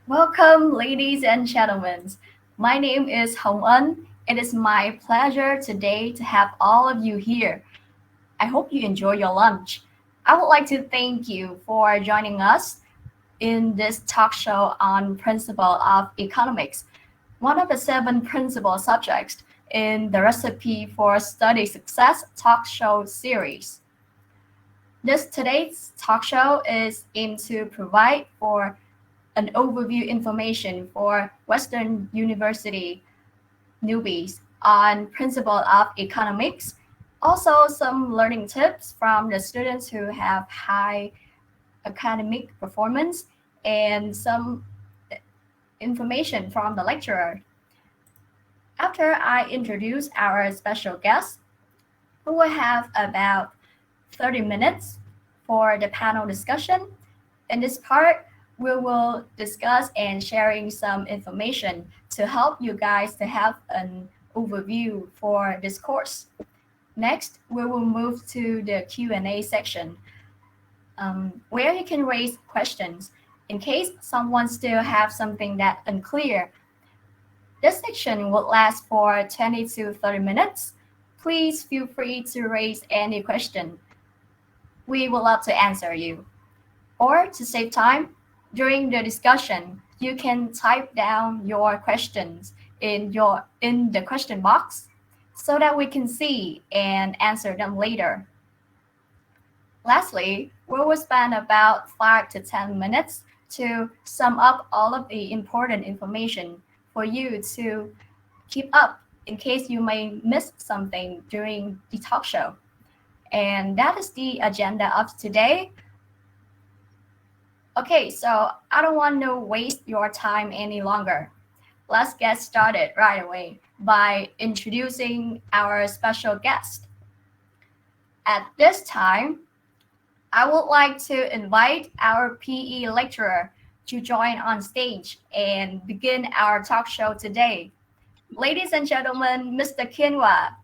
Welcome, ladies and gentlemen. My name is Hồng Ân. It is my pleasure today to have all of you here. I hope you enjoy your lunch. I would like to thank you for joining us in this talk show on principle of economics, one of the 7 principal subjects in the Recipe for Study Success talk show series. Today's talk show is aimed to provide for an overview information for Western University newbies on principle of economics, also some learning tips from the students who have high academic performance, and some information from the lecturer. After I introduce our special guest, we will have about 30 minutes for the panel discussion. In this part, we will discuss and sharing some information to help you guys to have an overview for this course. Next, we will move to the Q&A section, where you can raise questions in case someone still have something that unclear. This section will last for 20 to 30 minutes. Please feel free to raise any question. We would love to answer you. Or to save time, during the discussion, you can type down your questions in the question box so that we can see and answer them later. Lastly, we will spend about 5 to 10 minutes to sum up all of the important information for you to keep up in case you may miss something during the talk show. And that is the agenda of today. Okay, so I don't want to waste your time any longer. Let's get started right away by introducing our special guest. At this time, I would like to invite our PE lecturer to join on stage and begin our talk show today. Ladies and gentlemen, Mr. Kinwa.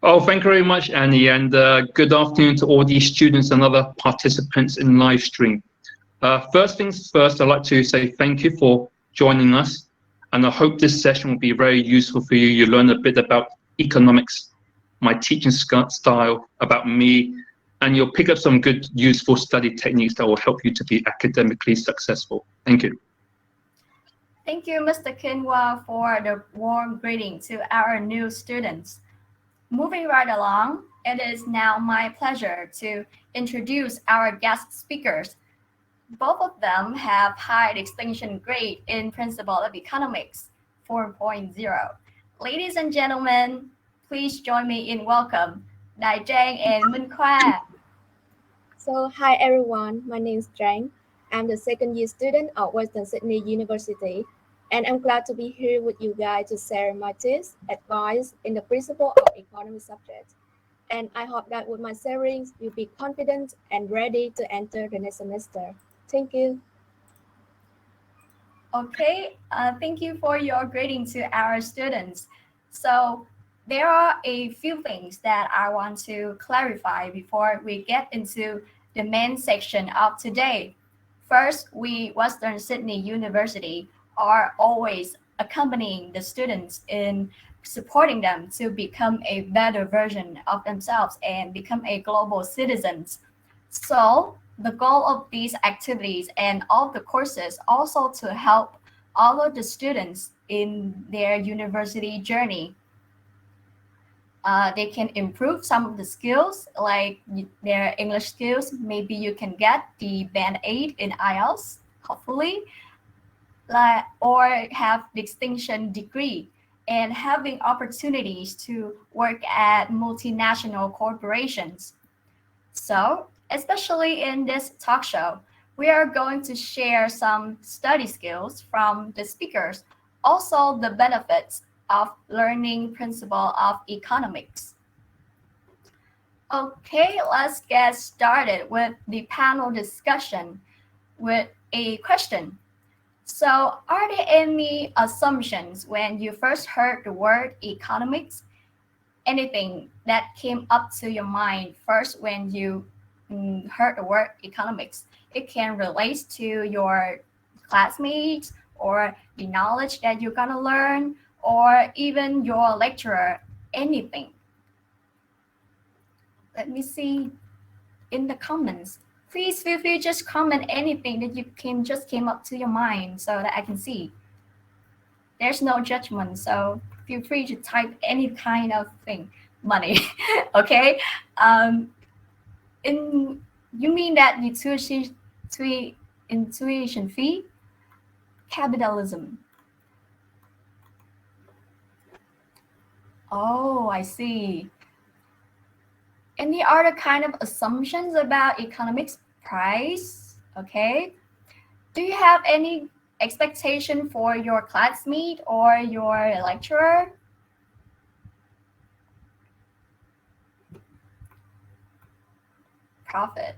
Oh, thank you very much, Annie, and good afternoon to all these students and other participants in live stream. First things first, I'd like to say thank you for joining us, and I hope this session will be very useful for you. You learn a bit about economics, my teaching style, about me, and you'll pick up some good, useful study techniques that will help you to be academically successful. Thank you. Thank you, Mr. Kinwa, for the warm greeting to our new students. Moving right along, it is now my pleasure to introduce our guest speakers. Both of them have high distinction grade in Principle of Economics 4.0. Ladies and gentlemen, please join me in welcome Đại Trang and Minh Khoa. So, hi everyone, my name is Zhang. I'm the second year student at Western Sydney University, and I'm glad to be here with you guys to share my tips, advice in the principle of economy subject. And I hope that with my sharings, you'll be confident and ready to enter the next semester. Thank you. Okay, thank you for your greeting to our students. So there are a few things that I want to clarify before we get into the main section of today. First, we, Western Sydney University, are always accompanying the students in supporting them to become a better version of themselves and become a global citizens. So the goal of these activities and all the courses also to help all of the students in their university journey. They can improve some of the skills, like their English skills. Maybe you can get the band 8 in IELTS, hopefully, or have distinction degree and having opportunities to work at multinational corporations. So, especially in this talk show, we are going to share some study skills from the speakers, also the benefits of learning principle of economics. Okay, let's get started with the panel discussion with a question. So, are there any assumptions when you first heard the word economics? Anything that came up to your mind first when you heard the word economics? It can relate to your classmates, or the knowledge that you're gonna learn, or even your lecturer, anything? Let me see in the comments. Please feel free, just comment anything that you came up to your mind so that I can see. There's no judgment, so feel free to type any kind of thing. Money, okay? You mean that the intuition fee? Capitalism. Oh, I see. Any other kind of assumptions about economics price? Okay. Do you have any expectation for your classmate or your lecturer? Profit.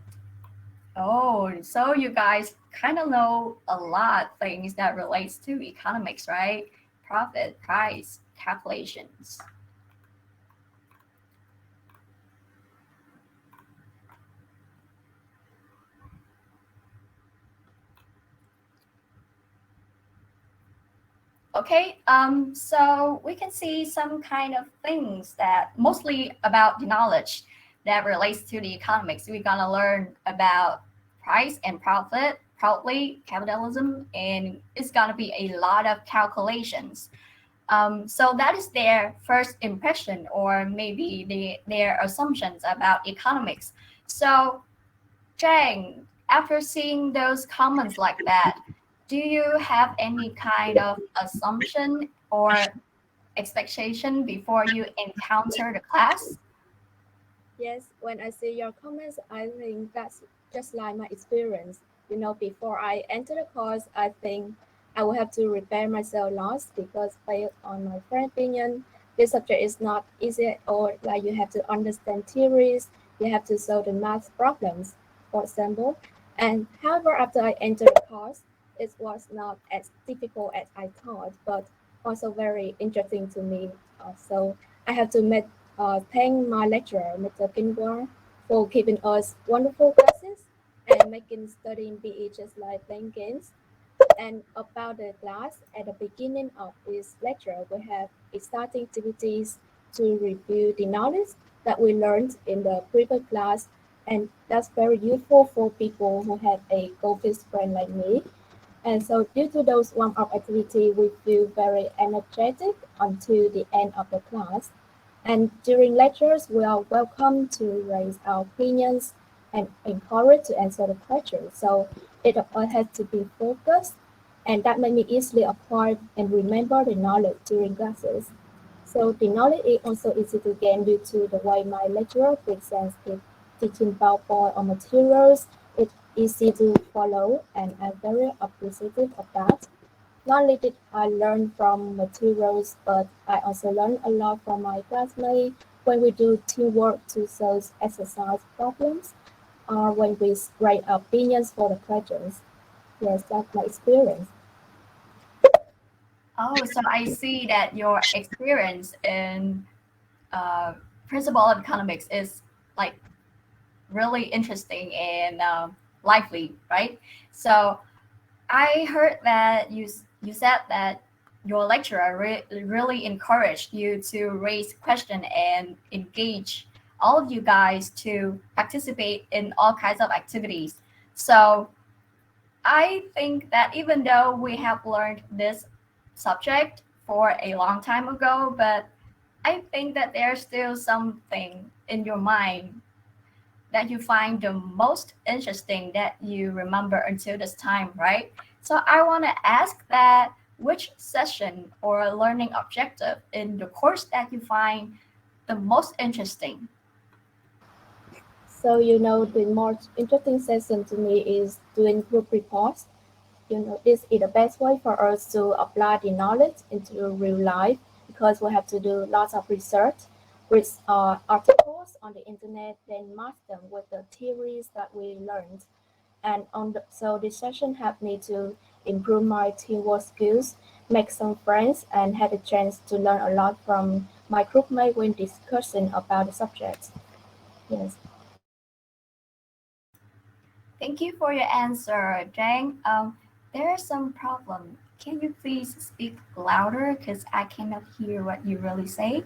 Oh, so you guys kind of know a lot of things that relates to economics, right? Profit, price, calculations. Okay, so we can see some kind of things that mostly about the knowledge that relates to the economics. We're gonna learn about price and profit, probably capitalism, and it's gonna be a lot of calculations. So that is their first impression, or maybe their assumptions about economics. So, Jang, after seeing those comments like that, do you have any kind of assumption or expectation before you encounter the class? Yes, when I see your comments, I think that's just like my experience. Before I enter the course, I think I will have to prepare myself a lot because based on my friend opinion, this subject is not easy at all. Like you have to understand theories, you have to solve the math problems, for example. And however, after I entered the course, it was not as difficult as I thought, but also very interesting to me. So I have to thank my lecturer, Mr. Kinwar, for giving us wonderful classes and making studying be just like playing games. And about the class, at the beginning of this lecture, we have starting activities to review the knowledge that we learned in the previous class. And that's very useful for people who have a goldfish brain like me. And so due to those warm-up activity, we feel very energetic until the end of the class. And during lectures, we are welcome to raise our opinions and encouraged to answer the questions. So it all has to be focused, and that made me easily apply and remember the knowledge during classes. So the knowledge is also easy to gain due to the way my lecturer presents the teaching PowerPoint or materials. It's easy to follow, and I'm very appreciative of that. Not only did I learn from materials, but I also learned a lot from my classmates when we do teamwork to solve exercise problems, or when we write opinions for the questions. Yes, that's my experience. Oh, so I see that your experience in principle of economics is like really interesting and lively, right? So I heard that you said that your lecturer really encouraged you to raise question and engage all of you guys to participate in all kinds of activities. So I think that even though we have learned this subject for a long time ago, but I think that there's still something in your mind that you find the most interesting that you remember until this time, right? So I want to ask that which session or learning objective in the course that you find the most interesting? So, the most interesting session to me is doing group reports. This is the best way for us to apply the knowledge into real life because we have to do lots of research, read articles on the internet, then match them with the theories that we learned. And so this session helped me to improve my teamwork skills, make some friends, and had a chance to learn a lot from my groupmate when discussing about the subject. Yes. Thank you for your answer, Jang. There's some problem. Can you please speak louder because I cannot hear what you really say?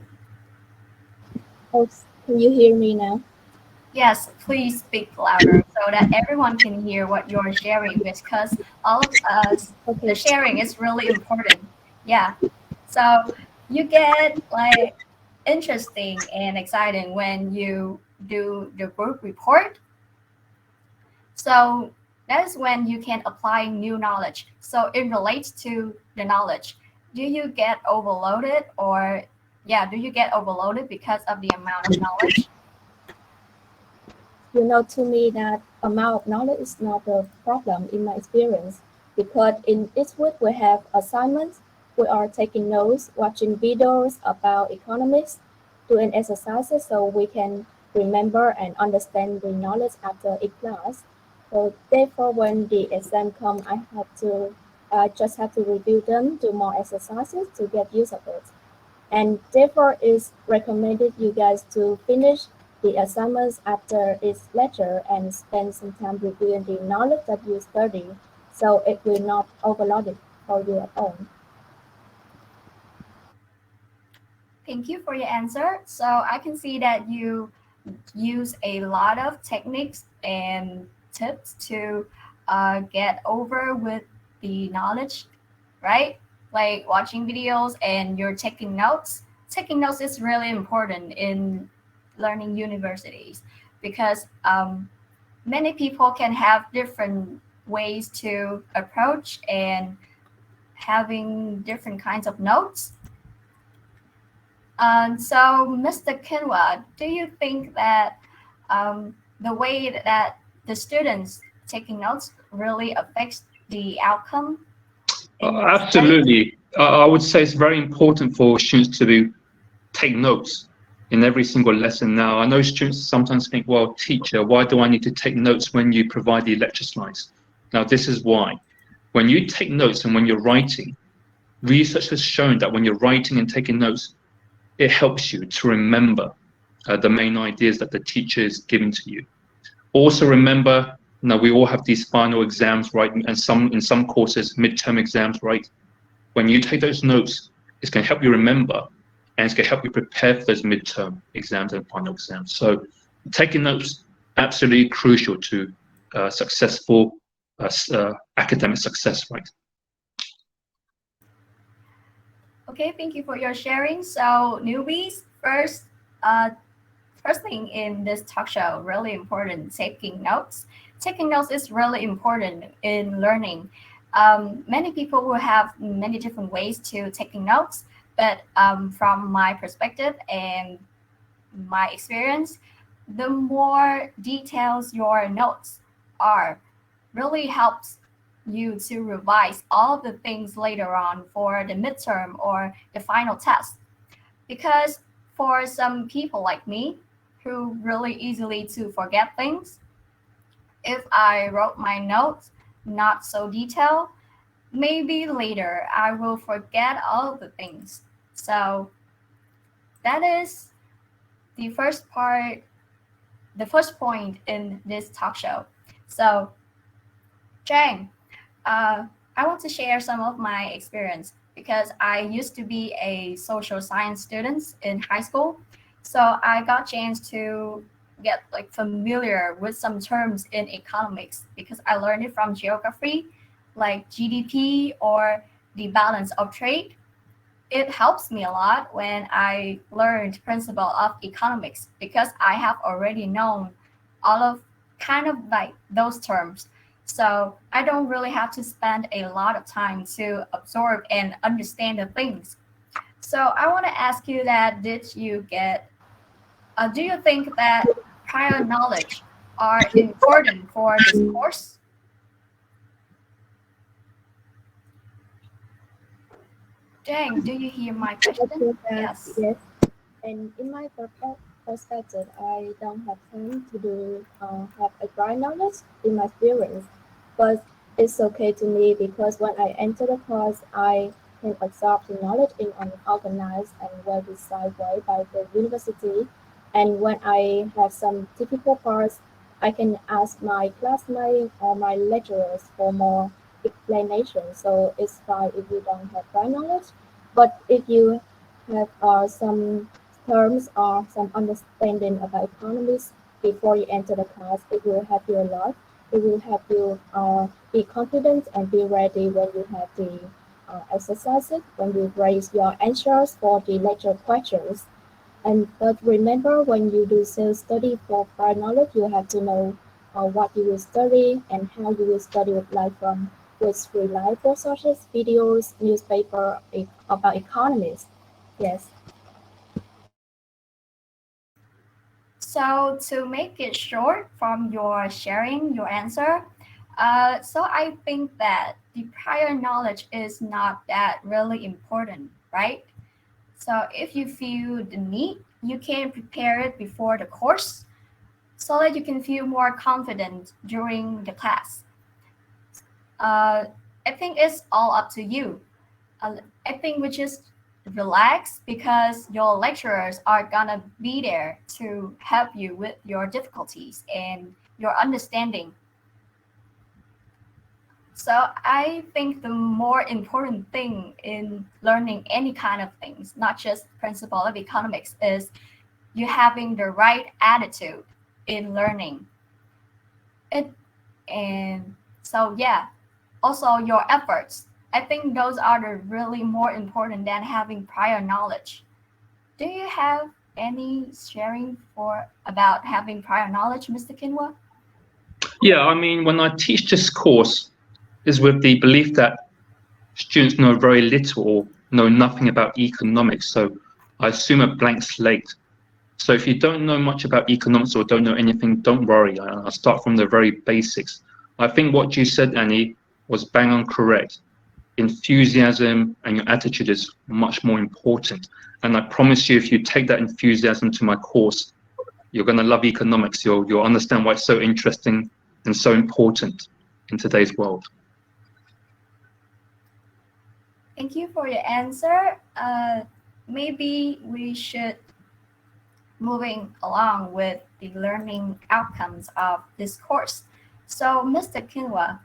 Oh, can you hear me now? Yes, please speak louder so that everyone can hear what you're sharing because all of us, Okay. the sharing is really important. Yeah. So you get like interesting and exciting when you do the group report. So that is when you can apply new knowledge. So it relates to the knowledge. Do you get overloaded or yeah, do you get overloaded because of the amount of knowledge? To me that amount of knowledge is not a problem in my experience because in each week we have assignments, we are taking notes, watching videos about economics, doing exercises so we can remember and understand the knowledge after each class. So therefore, when the exam come, I just have to review them, do more exercises to get used of it. And therefore, it's recommended you guys to finish the assignments after each lecture and spend some time reviewing the knowledge that you study, so it will not overload it for you at all. Thank you for your answer. So I can see that you use a lot of techniques and tips to get over with the knowledge, right? Like watching videos and you're taking notes. Taking notes is really important in learning universities because many people can have different ways to approach and having different kinds of notes. So, Mr. Kinwa, do you think that the way that the students taking notes really affects the outcome in your study? Absolutely. I would say it's very important for students to take notes in every single lesson. Now, I know students sometimes think, well, teacher, why do I need to take notes when you provide the lecture slides? Now, this is why. When you take notes and when you're writing, research has shown that when you're writing and taking notes, it helps you to remember the main ideas that the teacher is giving to you. Also remember, now we all have these final exams, right? And in some courses, midterm exams, right? When you take those notes, it's going to help you remember and it's going to help you prepare for those midterm exams and final exams. So taking notes, absolutely crucial to successful academic success, right? Okay, thank you for your sharing. So, newbies, first thing in this talk show, really important, taking notes. Taking notes is really important in learning. Many people will have many different ways to taking notes, but from my perspective and my experience, the more details your notes are, really helps you to revise all of the things later on for the midterm or the final test. Because for some people like me who really easily to forget things, if I wrote my notes not so detailed, maybe later I will forget all of the things. So that is the first part, the first point in this talk show. So, Chang, I want to share some of my experience because I used to be a social science student in high school. So I got chance to get like familiar with some terms in economics because I learned it from geography, like GDP or the balance of trade. It helps me a lot when I learned principle of economics because I have already known all of kind of like those terms. So I don't really have to spend a lot of time to absorb and understand the things. So I want to ask you that do you think that prior knowledge are important for this course? Dang, do you hear my I question? think that Yes. yes, and in my perspective, I don't have time to have a dry knowledge in my experience, but it's okay to me because when I enter the course, I can absorb the knowledge in an organized and well-designed way by the university. And when I have some difficult parts, I can ask my classmates or my lecturers for more explanation, so it's fine if you don't have prior knowledge. But if you have some terms or some understanding about economics before you enter the class, it will help you a lot. It will help you be confident and be ready when you have the exercises, when you raise your answers for the lecture questions. And but remember, when you do self-study for prior knowledge, you have to know what you will study and how you will study it, like from with reliable sources, videos, newspaper about economists. Yes. So to make it short from your sharing your answer, so I think that the prior knowledge is not that really important, right? So if you feel the need, you can prepare it before the course so that you can feel more confident during the class. I think it's all up to you. I think we just relax because your lecturers are gonna be there to help you with your difficulties and your understanding. So I think the more important thing in learning any kind of things, not just principle of economics, is you having the right attitude in learning it. And so yeah, also your efforts. I think those are the really more important than having prior knowledge. Do you have any sharing for about having prior knowledge, Mr. Kinwa? Yeah, I mean, when I teach this course, is with the belief that students know very little or know nothing about economics. So I assume a blank slate. So if you don't know much about economics or don't know anything, don't worry. I'll start from the very basics. I think what you said, Annie, was bang on correct. Enthusiasm and your attitude is much more important. And I promise you, if you take that enthusiasm to my course, you're going to love economics. You'll understand why it's so interesting and so important in today's world. Thank you for your answer. Maybe we should moving along with the learning outcomes of this course. So, Mr. Kinwa,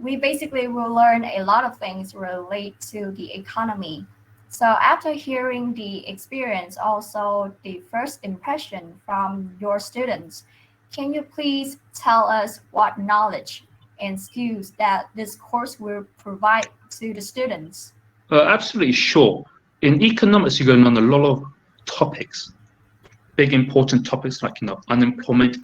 we basically will learn a lot of things relate to the economy. So after hearing the experience, also the first impression from your students, can you please tell us what knowledge and skills that this course will provide to the students? Absolutely sure. In economics, you're going to learn a lot of topics, big important topics like unemployment,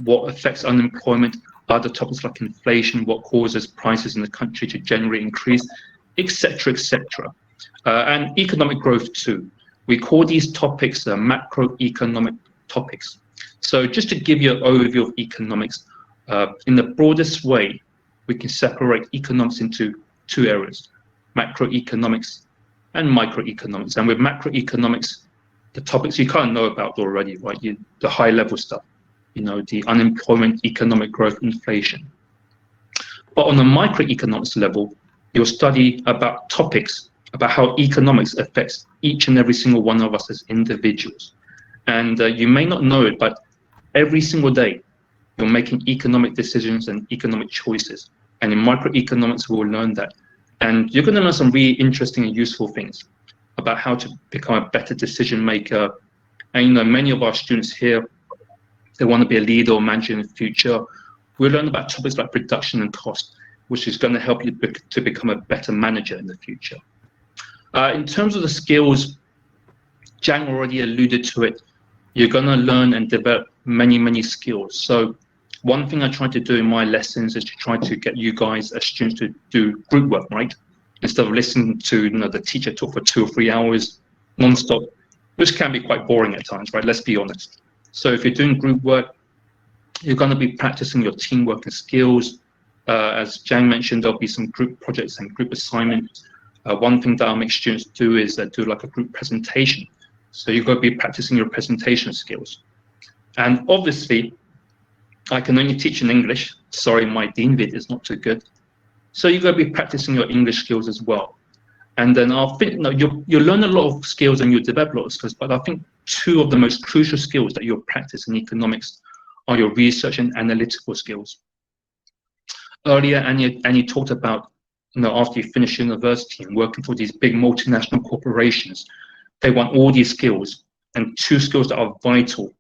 what affects unemployment, other topics like inflation, what causes prices in the country to generally increase, etc., etc. And economic growth too. We call these topics macroeconomic topics. So just to give you an overview of economics, in the broadest way, we can separate economics into two areas, macroeconomics and microeconomics. And with macroeconomics, the topics you kind of know about already, right? The high level stuff, the unemployment, economic growth, inflation. But on a microeconomics level, you'll study about topics about how economics affects each and every single one of us as individuals. And you may not know it, but every single day, you're making economic decisions and economic choices. And in microeconomics, we'll learn that. And you're going to learn some really interesting and useful things about how to become a better decision maker. And many of our students here, they want to be a leader or manager in the future. We'll learn about topics like production and cost, which is going to help you to become a better manager in the future. In terms of the skills, Jang already alluded to it. You're going to learn and develop many, many skills. So one thing I try to do in my lessons is to try to get you guys as students to do group work, right? Instead of listening to the teacher talk for 2 or 3 hours non-stop, which can be quite boring at times, right? Let's be honest. So if you're doing group work, you're going to be practicing your teamwork and skills. As Jang mentioned, there'll be some group projects and group assignments. One thing that I'll make students do is do like a group presentation. So you've got to be practicing your presentation skills. And obviously, I can only teach in English. Sorry, my Dean vid is not too good. So you've got to be practicing your English skills as well. And then you'll learn a lot of skills and you'll develop a lot of skills, but I think 2 of the most crucial skills that you'll practice in economics are your research and analytical skills. earlier, Annie talked about, after you finish university and working for these big multinational corporations, they want all these skills, and two skills that are vital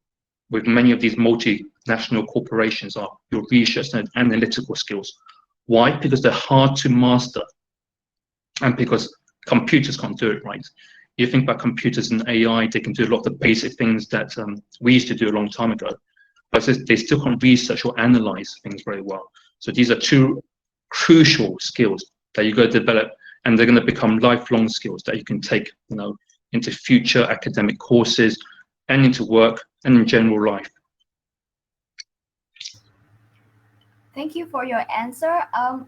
with many of these multinational corporations are your research and analytical skills. Why? Because they're hard to master, and because computers can't do it, right? You think about computers and AI, they can do a lot of the basic things that we used to do a long time ago, but they still can't research or analyze things very well. So these are two crucial skills that you're going to develop, and they're going to become lifelong skills that you can take, into future academic courses and into work and in general life. Thank you for your answer.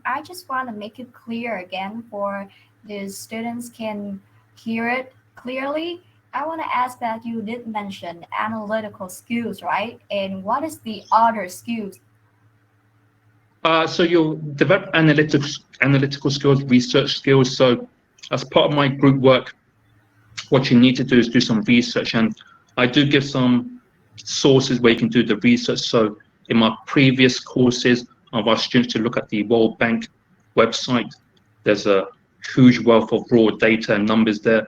I just want to make it clear again for the students can hear it clearly. I want to ask that you did mention analytical skills, right? And what is the other skills? So you'll develop analytical skills, research skills. So as part of my group work, what you need to do is do some research, and I do give some sources where you can do the research. So in my previous courses, I've asked students to look at the World Bank website. There's a huge wealth of raw data and numbers there.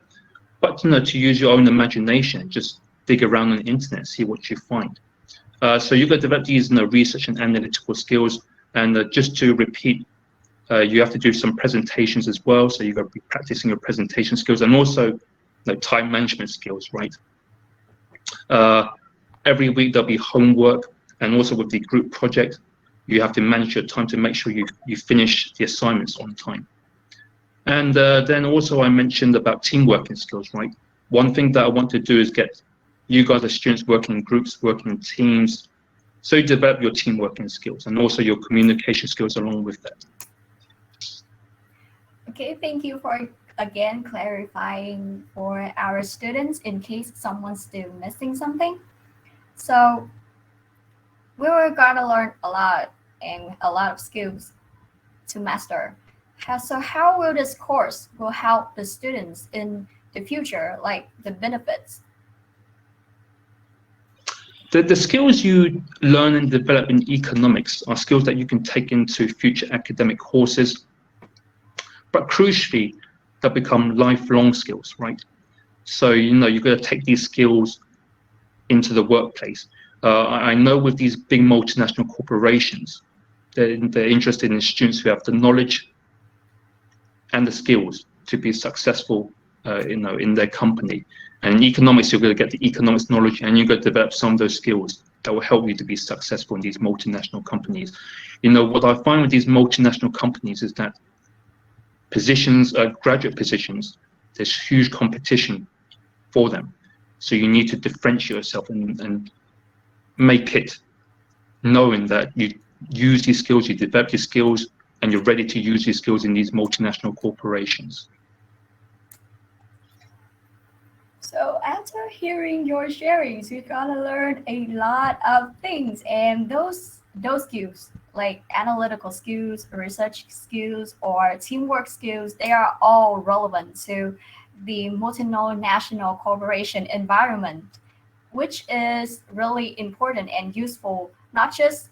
But to use your own imagination, just dig around on the internet, see what you find. So you've got to develop these research and analytical skills. And just to repeat, you have to do some presentations as well. So you've got to be practicing your presentation skills, and also time management skills, right? Every week there'll be homework, and also with the group project, you have to manage your time to make sure you finish the assignments on time. And then also I mentioned about team working skills, right? One thing that I want to do is get you guys as students working in groups, working in teams, so you develop your team working skills and also your communication skills along with that. Okay, thank you for again clarifying for our students in case someone's still missing something. So we were gonna learn a lot and a lot of skills to master. So how will this course will help the students in the future, like the benefits? The skills you learn and develop in economics are skills that you can take into future academic courses, but crucially, they become lifelong skills, right? So, you've got to take these skills into the workplace. I know with these big multinational corporations, they're interested in students who have the knowledge and the skills to be successful, in their company. And in economics, you're going to get the economics knowledge, and you're going to develop some of those skills that will help you to be successful in these multinational companies. What I find with these multinational companies is that positions, graduate positions, there's huge competition for them. So you need to differentiate yourself and make it knowing that you use these skills, you develop these skills, and you're ready to use these skills in these multinational corporations. So after hearing your sharings, you're gonna learn a lot of things, and those skills, like analytical skills, research skills, or teamwork skills, they are all relevant to the multinational corporation environment, which is really important and useful, not just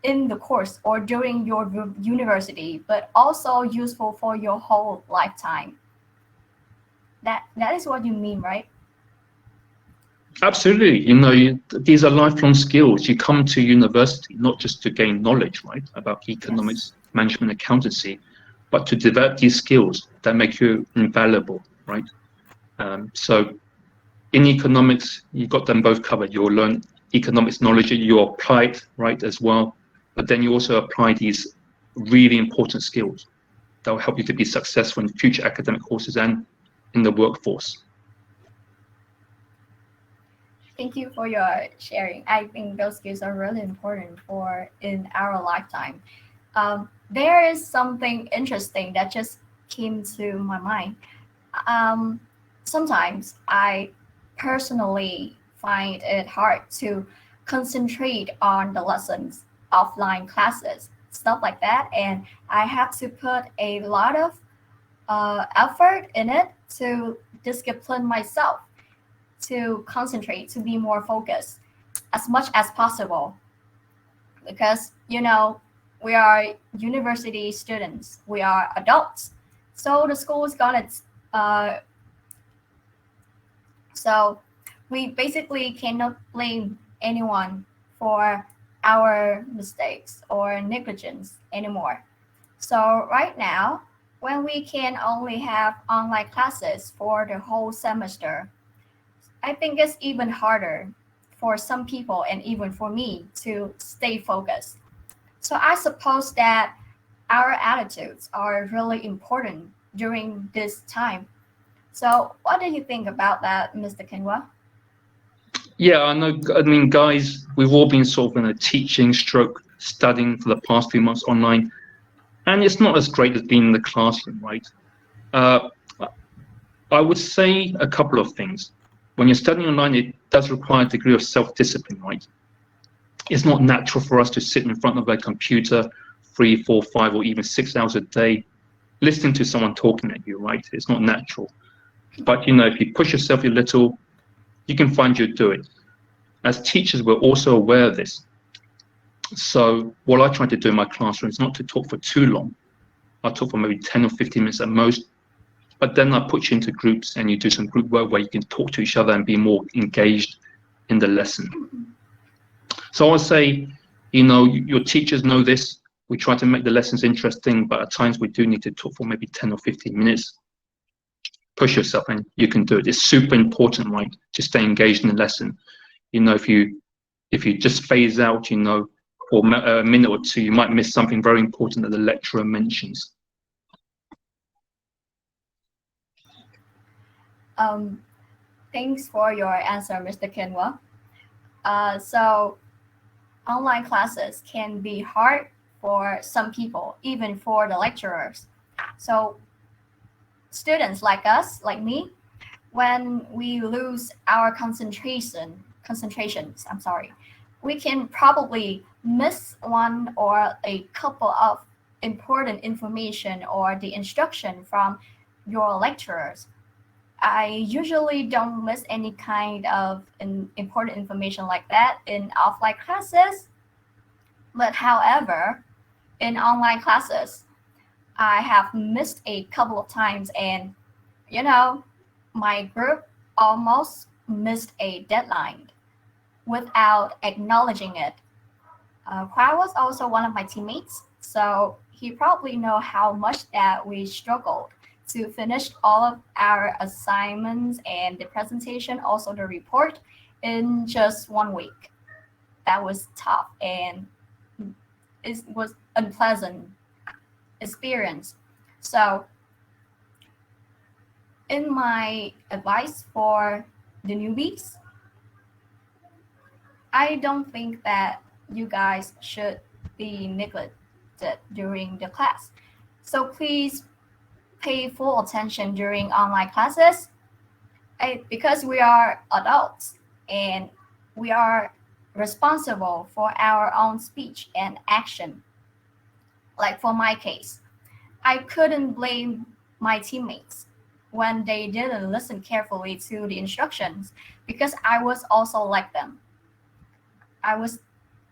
in the course or during your university, but also useful for your whole lifetime. That is what you mean, right? Absolutely. These are lifelong skills. You come to university not just to gain knowledge, right, about economics, Yes. management, accountancy, but to develop these skills that make you invaluable, right? So in economics, you've got them both covered. You'll learn economics knowledge, you apply it, right, as well. But then you also apply these really important skills that will help you to be successful in future academic courses and in the workforce. Thank you for your sharing. I think those skills are really important for in our lifetime. There is something interesting that just came to my mind. Sometimes I personally find it hard to concentrate on the lessons, offline classes, stuff like that, and I have to put a lot of effort in it to discipline myself to concentrate, to be more focused as much as possible. Because, we are university students, we are adults. So the school is gonna so we basically cannot blame anyone for our mistakes or negligence anymore. So right now, when we can only have online classes for the whole semester, I think it's even harder for some people and even for me to stay focused. So I suppose that our attitudes are really important during this time. So what do you think about that, Mr. Kinwa? Yeah, I know. I mean, guys, we've all been sort of in a teaching stroke studying for the past few months online, and it's not as great as being in the classroom, right? Uh, I would say a couple of things. When you're studying online, it does require a degree of self-discipline, right? It's not natural for us to sit in front of a computer 3, 4, 5, or even 6 hours a day listening to someone talking at you, right? It's not natural. But, you know, if you push yourself a little, you can find you do it. As teachers, we're also aware of this. So what I try to do in my classroom is not to talk for too long. I talk for maybe 10 or 15 minutes at most. But then I put you into groups and you do some group work where you can talk to each other and be more engaged in the lesson. So I would say, you know, your teachers know this. We try to make the lessons interesting, but at times we do need to talk for maybe 10 or 15 minutes. Push yourself and you can do it. It's super important, right, to stay engaged in the lesson. You know, if you just phase out, you know, for a minute or two, you might miss something very important that the lecturer mentions. Thanks for your answer, Mr. Kenwa. So online classes can be hard for some people, even for the lecturers. So students like us, like me, when we lose our concentrations, we can probably miss one or a couple of important information or the instruction from your lecturers. I usually don't miss any kind of important information like that in offline classes. But however, in online classes, I have missed a couple of times, and you know, my group almost missed a deadline without acknowledging it. Khóa was also one of my teammates, so he probably know how much that we struggled to finish all of our assignments and the presentation, also the report, in just 1 week. That was tough and it was unpleasant experience. So in my advice for the newbies, I don't think that you guys should be neglected during the class. So please pay full attention during online classes, because we are adults and we are responsible for our own speech and action. Like for my case, I couldn't blame my teammates when they didn't listen carefully to the instructions, because I was also like them. I was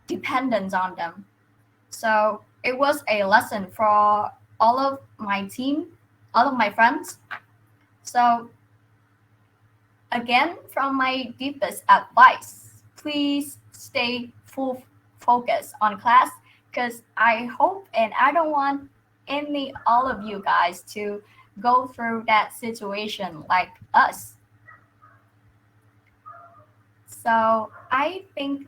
dependent on them. So it was a lesson for all of my team, all of my friends. So again, from my deepest advice, please stay full focus on class, because I hope and I don't want all of you guys to go through that situation like us. So I think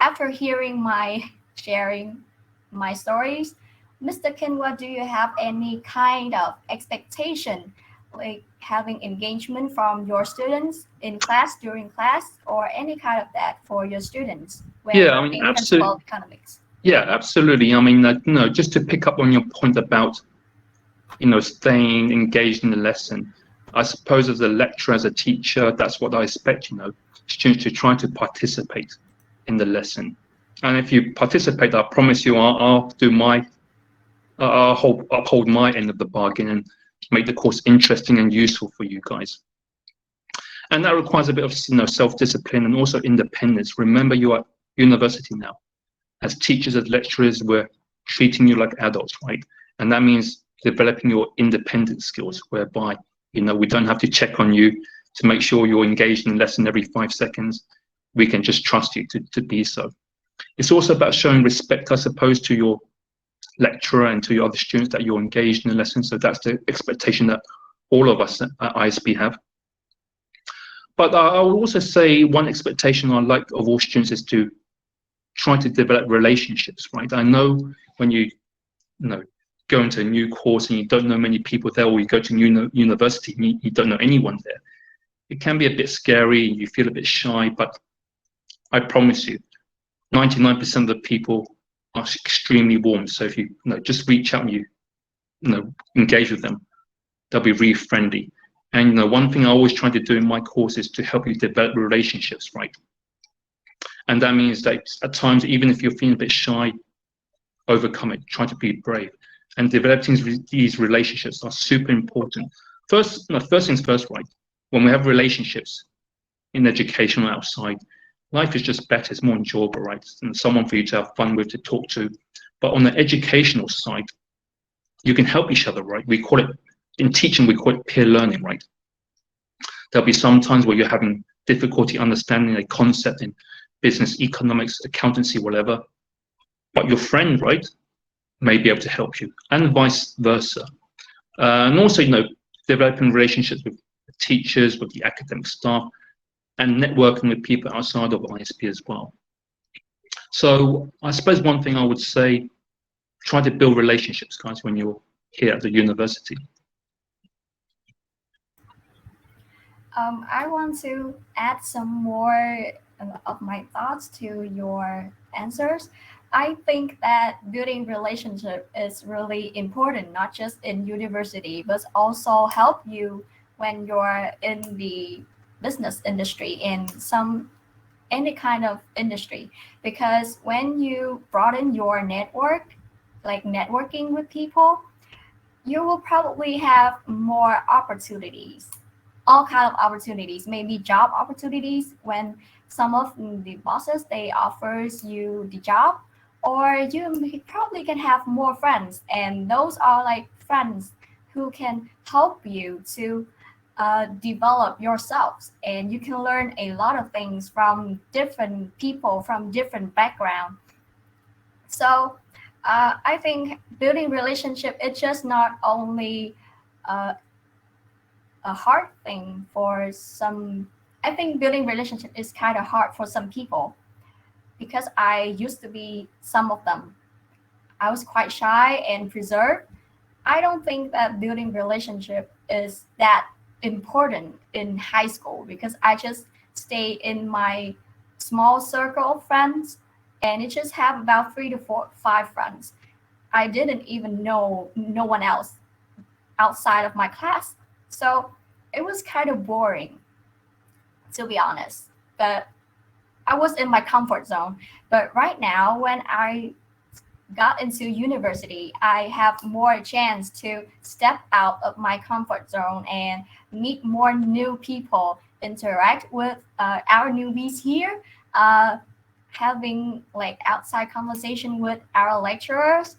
after hearing my sharing my stories, Mr. Kinwa, do you have any kind of expectation, like having engagement from your students in class, during class, or any kind of that for your students when Yeah, I mean, in principle of economics? Yeah, absolutely. I mean, you know, just to pick up on your point about, you know, staying engaged in the lesson, I suppose as a lecturer, as a teacher, that's what I expect, you know, students to try to participate in the lesson. And if you participate, I promise you, I'll do my, uphold my end of the bargain and make the course interesting and useful for you guys. And that requires a bit of, you know, self-discipline and also independence. Remember, you are at university now. As teachers, as lecturers, we're treating you like adults, right? And that means developing your independent skills, whereby, we don't have to check on you to make sure you're engaged in the lesson every 5 seconds. We can just trust you to be so. It's also about showing respect, I suppose, to your lecturer and to your other students, that you're engaged in the lesson. So that's the expectation that all of us at ISB have. But I will also say one expectation I like of all students is to try to develop relationships, right? I know when you go into a new course and you don't know many people there, or you go to new university and you don't know anyone there, it can be a bit scary, you feel a bit shy, but I promise you, 99% of the people are extremely warm. So if you just reach out and you engage with them, they'll be really friendly. And one thing I always try to do in my course is to help you develop relationships, right? And that means that at times, even if you're feeling a bit shy, overcome it, try to be brave. And developing these relationships are super important. First things first, right? When we have relationships in education or outside, life is just better, it's more enjoyable, right? And someone for you to have fun with, to talk to. But on the educational side, you can help each other, right? We call it, in teaching, we call it peer learning, right? There'll be some times where you're having difficulty understanding a concept in business, economics, accountancy, whatever. But your friend, right, may be able to help you, and vice versa. And also, developing relationships with teachers, with the academic staff, and networking with people outside of ISB as well. So I suppose one thing I would say, try to build relationships, guys, when you're here at the university. I want to add some more of my thoughts to your answers. I think that building relationship is really important, not just in university, but also help you when you're in the business industry, in any kind of industry. Because when you broaden your network, like networking with people, you will probably have more opportunities, all kind of opportunities, maybe job opportunities when some of the bosses, they offers you the job, or you probably can have more friends, and those are like friends who can help you to develop yourselves, and you can learn a lot of things from different people from different backgrounds. So I think building relationship, it's just not only uh, a hard thing for some. I think building relationship is kind of hard for some people, because I used to be some of them. I was quite shy and reserved. I don't think that building relationship is that important in high school, because I just stay in my small circle of friends, and it just have about 3 to 5 friends. I didn't even know no one else outside of my class. So it was kind of boring, to be honest. But I was in my comfort zone. But right now, when I got into university, I have more chance to step out of my comfort zone and meet more new people, interact with our newbies here, having like outside conversation with our lecturers,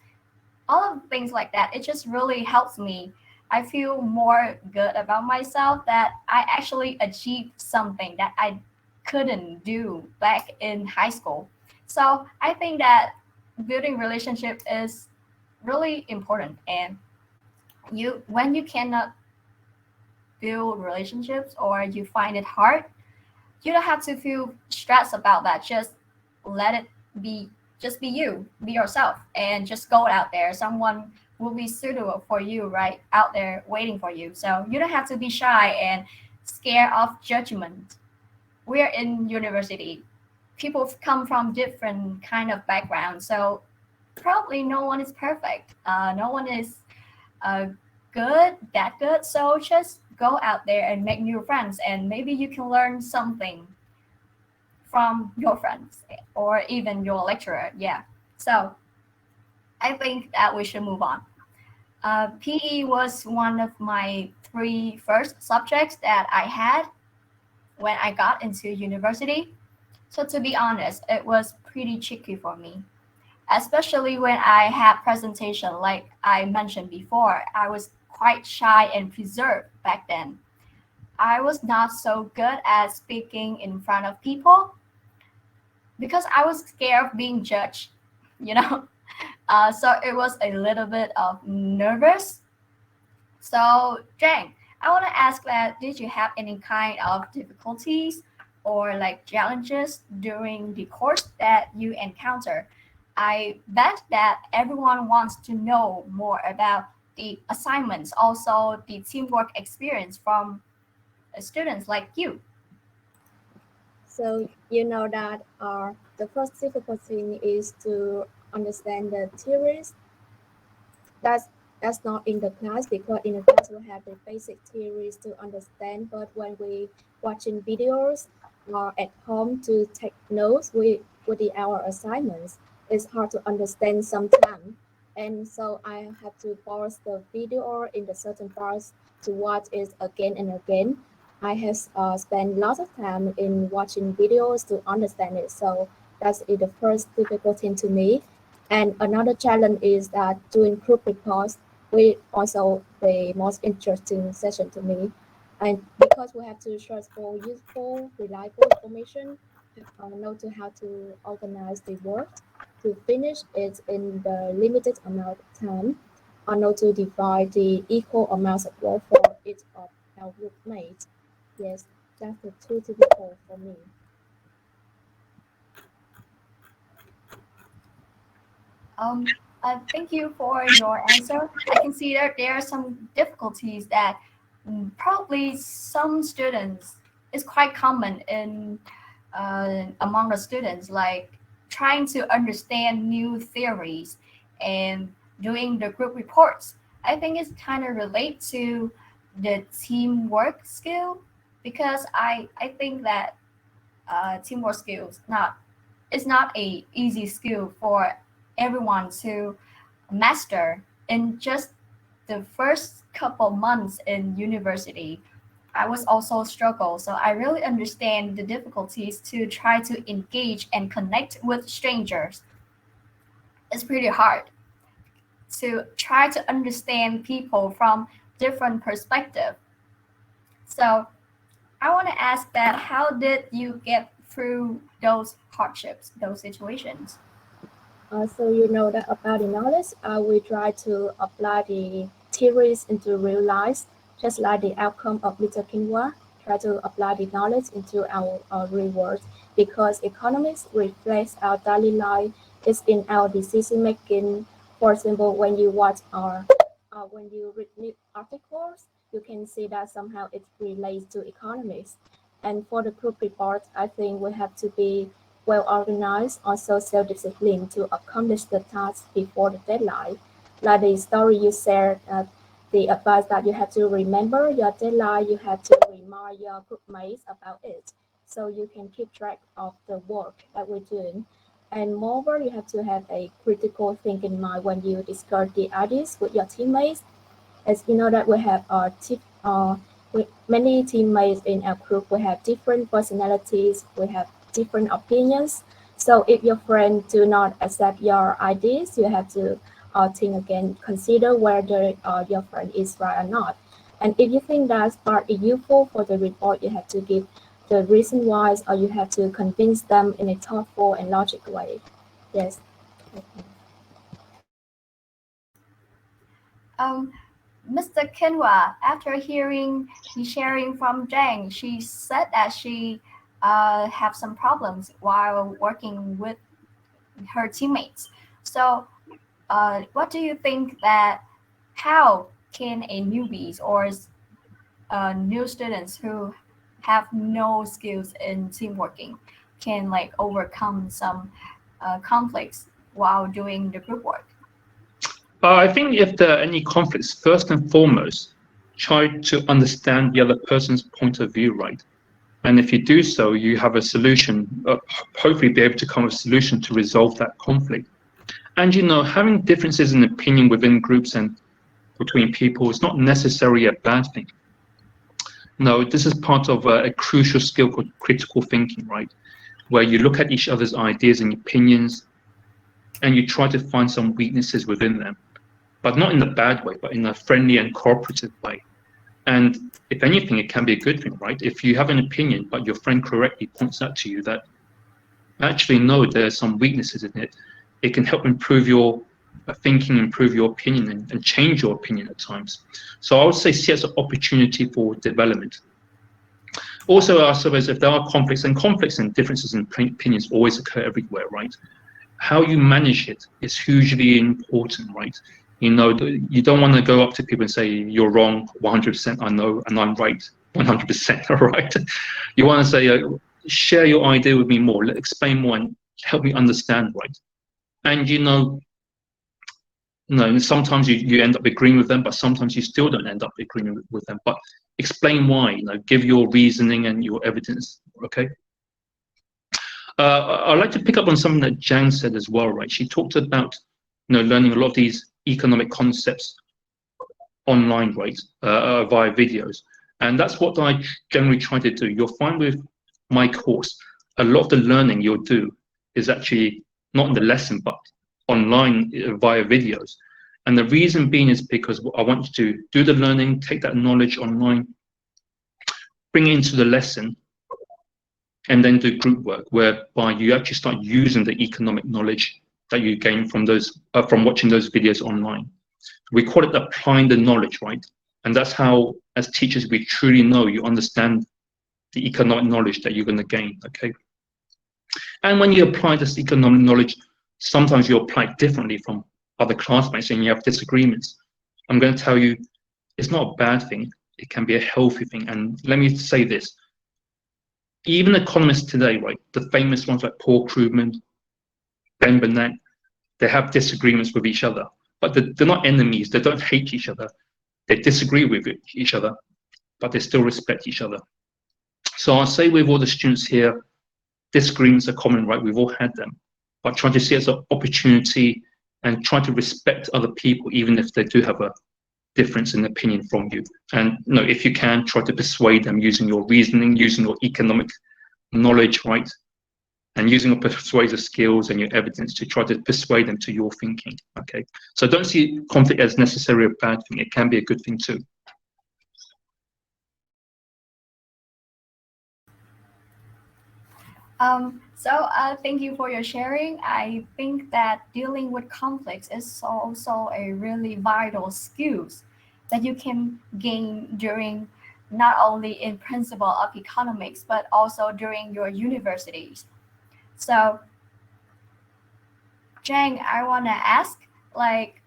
all of things like that. It just really helps me. I feel more good about myself, that I actually achieved something that I couldn't do back in high school. So I think that building relationship is really important, and when you cannot build relationships, or you find it hard, you don't have to feel stressed about that. Just let it be. Just be you, be yourself, and just go out there. Someone will be suitable for you right out there waiting for you. So you don't have to be shy and scared of judgment. We're in university. People come from different kind of backgrounds, so probably no one is perfect. No one is uh, that good. So just go out there and make new friends, and maybe you can learn something from your friends or even your lecturer. Yeah. So I think that we should move on. PE was one of my 3 first subjects that I had when I got into university. So to be honest, it was pretty tricky for me. especially when I had presentation. Like I mentioned before, I was quite shy and reserved back then. I was not so good at speaking in front of people because I was scared of being judged, you know. So it was a little bit of nervous. So, Jane, I want to ask that did you have any kind of difficulties or like challenges during the course that you encounter? I bet that everyone wants to know more about the assignments, also the teamwork experience from students like you. So you know that the first difficult thing is to understand the theories. That's that's not in the class because in the class we have the basic theories to understand. But when we watching videos or at home to take notes with our assignments, it's hard to understand sometimes. And so I have to pause the video in the certain parts to watch it again and again. I have spent lots of time in watching videos to understand it. So that's the first difficult thing to me. And another challenge is that doing group reports, we also the most interesting session to me. And because we have to search for useful, reliable information, know to how to organize the work to finish it in the limited amount of time, or know to divide the equal amounts of work for each of our group mates. Yes, that's the two difficult for me. Um, Thank you for your answer. I can see that there are some difficulties that probably some students is quite common in among the students, like trying to understand new theories and doing the group reports. I think it's kind of relate to the teamwork skill because I think that teamwork skills not it's not a easy skill for everyone to master in just the first couple months in university. I was also struggle, so I really understand the difficulties to try to engage and connect with strangers. It's pretty hard to try to understand people from different perspective. So I want to ask that how did you get through those hardships, those situations? So you know that about the knowledge, we try to apply the theories into real life, just like the outcome of Little Quinoa, try to apply the knowledge into our real world because economics reflects our daily life, it's in our decision making. For example, when you watch when you read new articles, you can see that somehow it relates to economics. And for the group report, I think we have to be well organized, also self-disciplined to accomplish the task before the deadline. Like the story you shared, the advice that you have to remember your deadline, you have to remind your group mates about it, so you can keep track of the work that we're doing. And moreover, you have to have a critical thinking mind when you discuss the ideas with your teammates. As you know that we have many teammates in our group. We have different personalities. We have different opinions. So if your friend do not accept your ideas, you have to think again, consider whether your friend is right or not. And if you think that part is useful for the report, you have to give the reason why, or you have to convince them in a thoughtful and logical way. Yes. Okay. Um, Mr. Kinwa, after hearing the sharing from Jang, she said that she have some problems while working with her teammates. So, what do you think that how can a newbies or new students who have no skills in team working can like overcome some conflicts while doing the group work? I think if there are any conflicts, first and foremost, try to understand the other person's point of view, right? And if you do so, you have a solution, hopefully be able to come with a solution to resolve that conflict. And having differences in opinion within groups and between people is not necessarily a bad thing. No, this is part of a crucial skill called critical thinking, right? Where you look at each other's ideas and opinions and you try to find some weaknesses within them, but not in a bad way, but in a friendly and cooperative way. And if anything, it can be a good thing, right? If you have an opinion, but your friend correctly points out to you that actually, no, there's some weaknesses in it, it can help improve your thinking, improve your opinion, and change your opinion at times. So I would say see it as an opportunity for development. Also, I suppose if there are conflicts and differences in opinions always occur everywhere, right? How you manage it is hugely important, right? You know, you don't want to go up to people and say, you're wrong 100%, I know, and I'm right 100%, all right? You want to say, share your idea with me more, explain more, and help me understand, right? And sometimes you end up agreeing with them, but sometimes you still don't end up agreeing with them. But explain why, give your reasoning and your evidence, okay? I'd like to pick up on something that Zhang said as well, right? She talked about, learning a lot of these economic concepts online, right, via videos. And that's what I generally try to do. You'll find with my course, a lot of the learning you'll do is actually not in the lesson, but online via videos. And the reason being is because I want you to do the learning, take that knowledge online, bring it into the lesson, and then do group work, whereby you actually start using the economic knowledge that you gain from from watching those videos online. We call it applying the knowledge, right? And that's how, as teachers, we truly know you understand the economic knowledge that you're going to gain, okay? And when you apply this economic knowledge, sometimes you apply it differently from other classmates and you have disagreements. I'm going to tell you, it's not a bad thing. It can be a healthy thing. And let me say this. Even economists today, right, the famous ones like Paul Krugman, Ben Bernanke, they have disagreements with each other, but they're not enemies. They don't hate each other. They disagree with each other, but they still respect each other. So I'll say with all the students here, disagreements are common, right? We've all had them, but try to see it as an opportunity and try to respect other people, even if they do have a difference in opinion from you. And if you can, try to persuade them using your reasoning, using your economic knowledge, right? And using your persuasive skills and your evidence to try to persuade them to your thinking, okay? So don't see conflict as necessarily a bad thing. It can be a good thing too. Thank you for your sharing. I think that dealing with conflicts is also a really vital skills that you can gain during not only in principle of economics, but also during your universities. So, Zhang, I want to ask,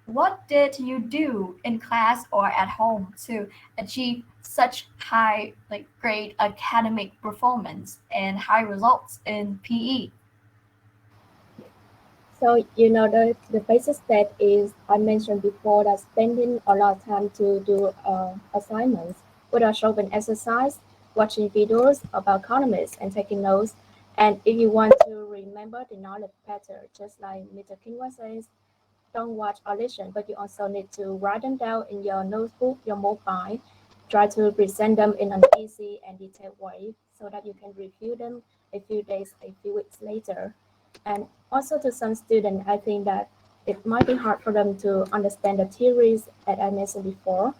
what did you do in class or at home to achieve such high, great academic performance and high results in PE? So, the basic step is I mentioned before that spending a lot of time to do assignments, Photoshop and exercise, watching videos about economics and taking notes. And if you want to remember the knowledge better, just like Mr. Kingwa says, don't watch or listen, but you also need to write them down in your notebook, your mobile. Try to present them in an easy and detailed way so that you can review them a few days, a few weeks later. And also to some students, I think that it might be hard for them to understand the theories that I mentioned before.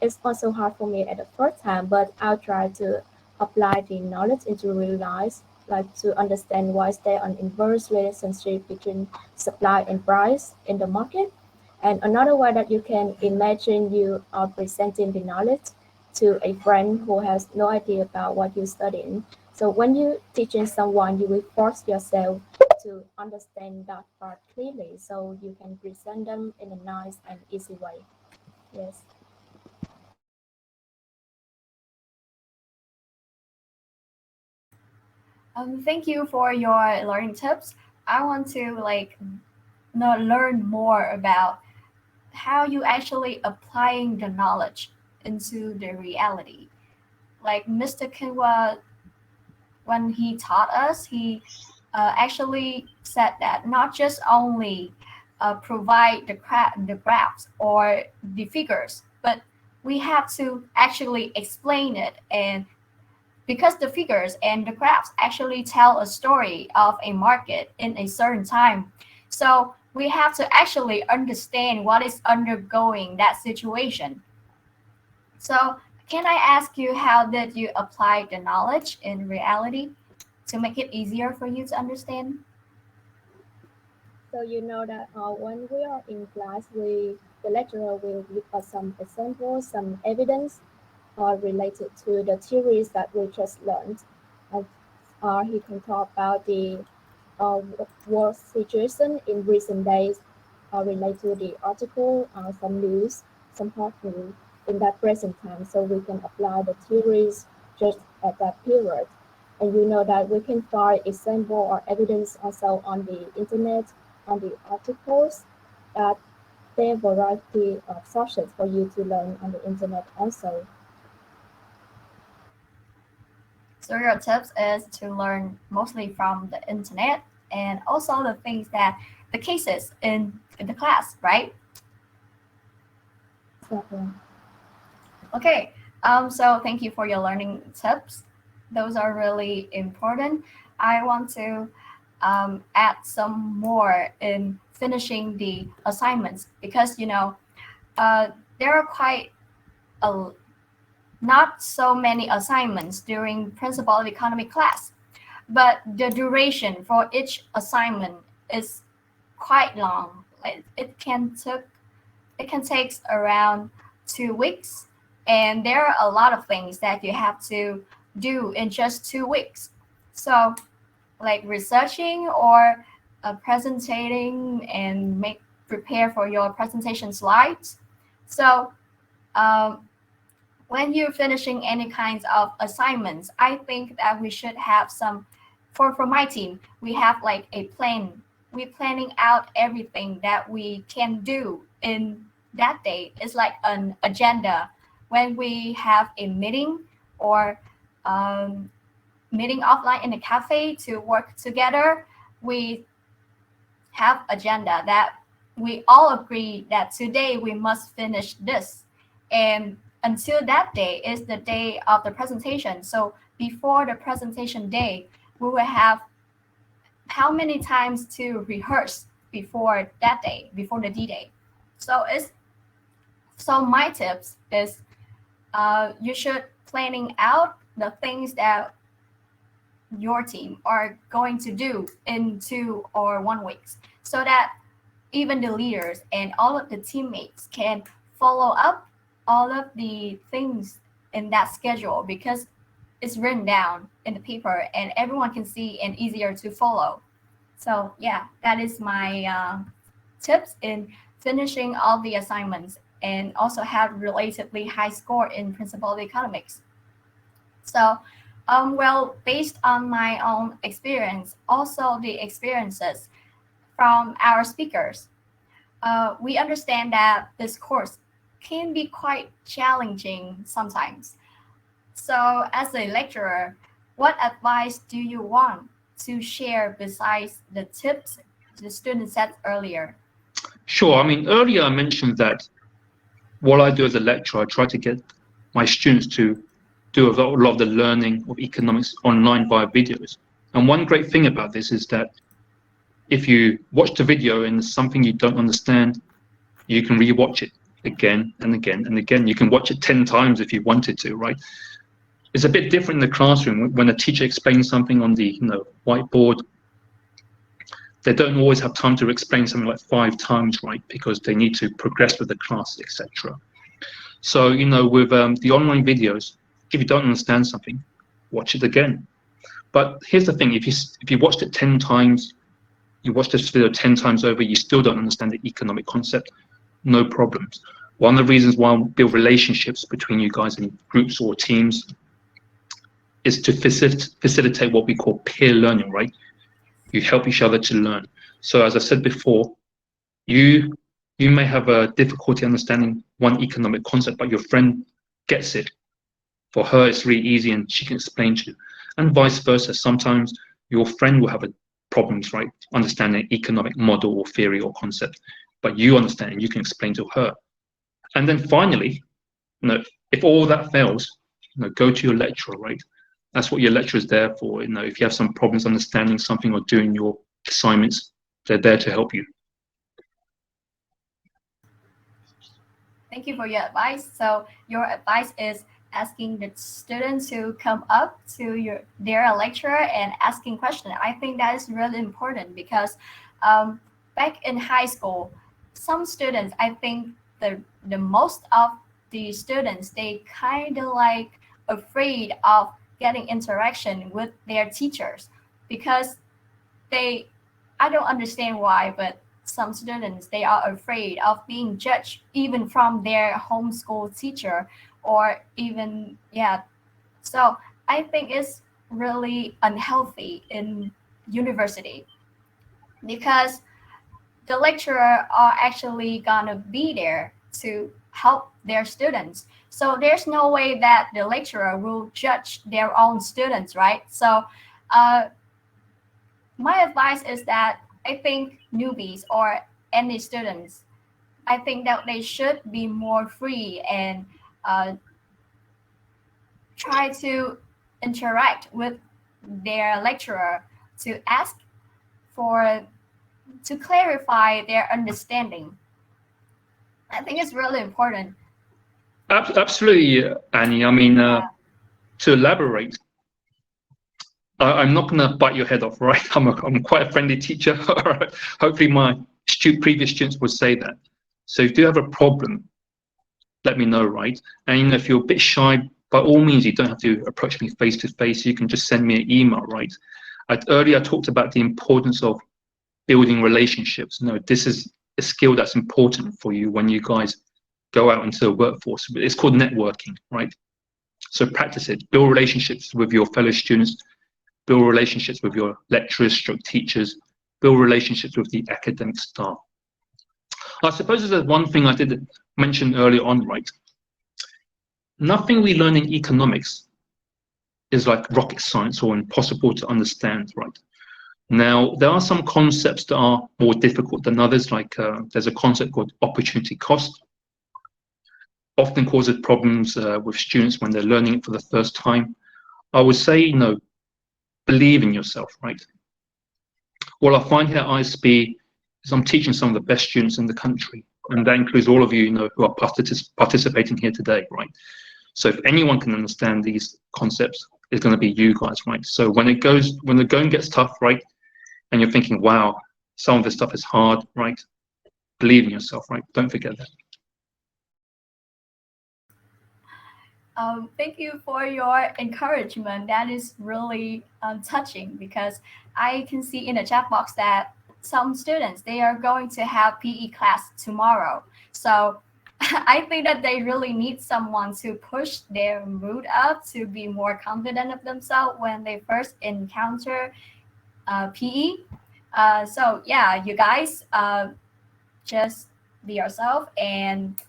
It's also hard for me at the first time, but I'll try to apply the knowledge into real life, like to understand why is there an inverse relationship between supply and price in the market. And another way that you can imagine you are presenting the knowledge to a friend who has no idea about what you're studying. So when you're teaching someone, you will force yourself to understand that part clearly so you can present them in a nice and easy way. Yes. Thank you for your learning tips. I want to learn more about how you actually applying the knowledge into the reality. Like Mr. Kinwa, when he taught us, he actually said that not just only provide the graphs or the figures, but we have to actually explain it, and because the figures and the graphs actually tell a story of a market in a certain time. So we have to actually understand what is undergoing that situation. So can I ask you, how did you apply the knowledge in reality to make it easier for you to understand? So you know that when we are in class, the lecturer will give us some examples, some evidence related to the theories that we just learned. He can talk about the world situation in recent days related to the article, some news, some hot news in that present time, so we can apply the theories just at that period. And you know that we can find example or evidence also on the internet, on the articles, that there are variety of sources for you to learn on the internet also. So your tips is to learn mostly from the internet and also the things that the cases in the class, right? Exactly. Okay. So thank you for your learning tips. Those are really important. I want to add some more in finishing the assignments, because there are quite a not so many assignments during principle of economy class, but the duration for each assignment is quite long. It can take around 2 weeks, and there are a lot of things that you have to do in just 2 weeks. So, like researching or presenting and prepare for your presentation slides. So, um, when you're finishing any kinds of assignments, I think that we should have some. For my team, we have like a plan. We're planning out everything that we can do in that day. It's like an agenda. When we have a meeting or um, meeting offline in a cafe to work together, we have agenda that we all agree that today we must finish this, and until that day is the day of the presentation. So before the presentation day, we will have how many times to rehearse before that day, before the D-Day. So my tips is you should planning out the things that your team are going to do in 2 or 1 weeks, so that even the leaders and all of the teammates can follow up all of the things in that schedule, because it's written down in the paper and everyone can see and easier to follow. So yeah, that is my tips in finishing all the assignments and also have relatively high score in principle of economics. So well, based on my own experience, also the experiences from our speakers, we understand that this course can be quite challenging sometimes. So, as a lecturer, what advice do you want to share besides the tips the student said earlier? Sure. I mean, earlier I mentioned that what I do as a lecturer, I try to get my students to do a lot of the learning of economics online via videos. And one great thing about this is that if you watch the video and there's something you don't understand, you can rewatch it again and again and again. You can watch it 10 times if you wanted to, right? It's a bit different in the classroom when a teacher explains something on the whiteboard. They don't always have time to explain something like 5 times, right? Because they need to progress with the class, etc. So, with the online videos, if you don't understand something, watch it again. But here's the thing: if you watched it 10 times, you watch this video 10 times over, you still don't understand the economic concept, no problems. One of the reasons why I build relationships between you guys in groups or teams is to facilitate what we call peer learning, right? You help each other to learn. So as I said before, you may have a difficulty understanding one economic concept, but your friend gets it. For her, it's really easy and she can explain to you. And vice versa. Sometimes your friend will have problems, right, understanding economic model or theory or concept, but you understand and you can explain to her. And then finally, if all that fails, go to your lecturer, right? That's what your lecturer is there for. If you have some problems understanding something or doing your assignments, they're there to help you. thank you for your advice. So your advice is asking the students to come up to their lecturer and asking questions. I think that is really important because back in high school, some students, I think the most of the students, they kind of like afraid of getting interaction with their teachers because they, I don't understand why, but some students, they are afraid of being judged even from their homeschool teacher or even, yeah. So I think it's really unhealthy in university because the lecturer are actually gonna be there to help their students. So there's no way that the lecturer will judge their own students, right? So uh, my advice is that I think newbies or any students, I think that they should be more free and uh, try to interact with their lecturer to ask for to clarify their understanding. I think it's really important. Absolutely, Annie. I mean, Yeah. to elaborate, I'm not going to bite your head off, right? I'm quite a friendly teacher. Hopefully, my previous students would say that. So if you do have a problem, let me know, right? And if you're a bit shy, by all means, you don't have to approach me face to face. You can just send me an email, right? Earlier, I talked about the importance of building relationships. No, this is a skill that's important for you when you guys go out into the workforce. It's called networking, right? So practice it. Build relationships with your fellow students. Build relationships with your lecturers, stroke teachers. Build relationships with the academic staff. I suppose there's one thing I did mention earlier on, right? Nothing we learn in economics is like rocket science or impossible to understand, right? Now, there are some concepts that are more difficult than others, like there's a concept called opportunity cost, often causes problems with students when they're learning it for the first time. I would say, believe in yourself, right? What I find here at ISB is I'm teaching some of the best students in the country, and that includes all of you, who are participating here today, right? So if anyone can understand these concepts, it's going to be you guys, right? So when the going gets tough, right, and you're thinking, wow, some of this stuff is hard, right? Believe in yourself, right? Don't forget that. Thank you for your encouragement. That is really touching because I can see in the chat box that some students, they are going to have PE class tomorrow. So I think that they really need someone to push their mood up to be more confident of themselves when they first encounter PE. So yeah, you guys just be yourself and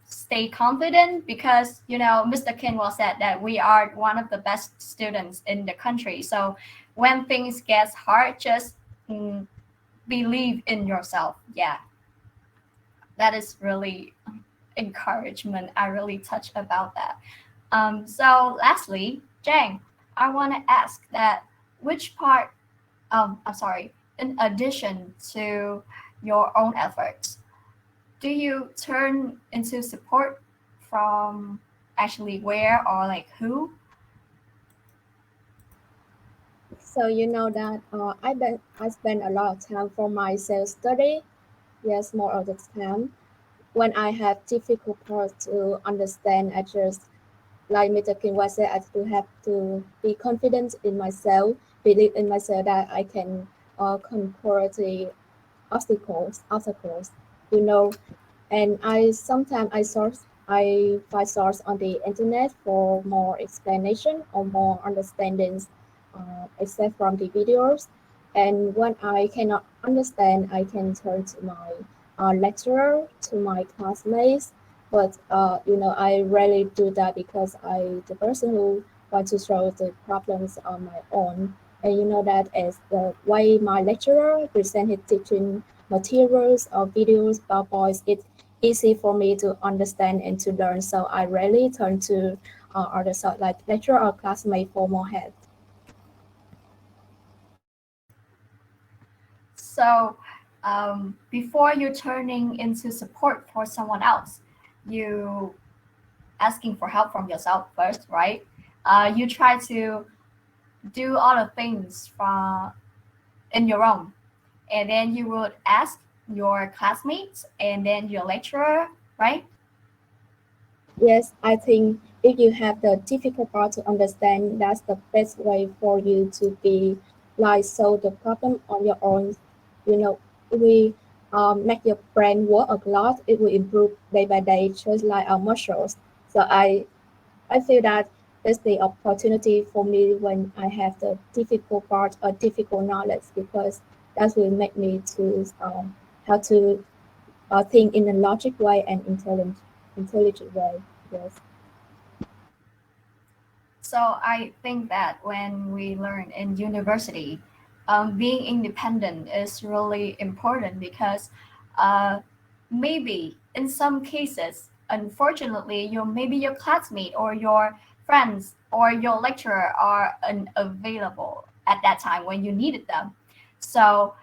stay confident because Mr. Kinwell said that we are one of the best students in the country. So when things gets hard, just believe in yourself. Yeah, that is really encouragement. I really touched about that. So lastly, Jang, I want to ask that which part, I'm sorry, in addition to your own efforts, do you turn into support from actually where or like who? So you know that I spend a lot of time for my self-study. Yes, more of the time. When I have difficult part to understand, I just, like Mr. Kim said, I do have to be confident in myself, believe in myself that I can conquer the obstacles, you know. And I sometimes I find source on the internet for more explanation or more understandings, except from the videos. And when I cannot understand, I can turn to my lecturer, to my classmates. But I rarely do that because the person who want to solve the problems on my own. And you know that as the way my lecturer present his teaching materials or videos, PowerPoints, it's easy for me to understand and to learn. So I rarely turn to other sort like lecturer or classmate for more help. So before you're turning into support for someone else, you asking for help from yourself first, right? You try to do all the things from in your own, and then you would ask your classmates and then your lecturer, right? Yes, I think if you have the difficult part to understand, that's the best way for you to be like solve the problem on your own. You know, if we make your brain work a lot, it will improve day by day, just like our muscles. So I feel that that's the opportunity for me when I have the difficult part or difficult knowledge because that will make me to how to think in a logic way and intelligent way. Yes. So I think that when we learn in university, being independent is really important because uh, maybe in some cases, unfortunately, maybe your classmate or your friends or your lecturer are unavailable at that time when you needed them. So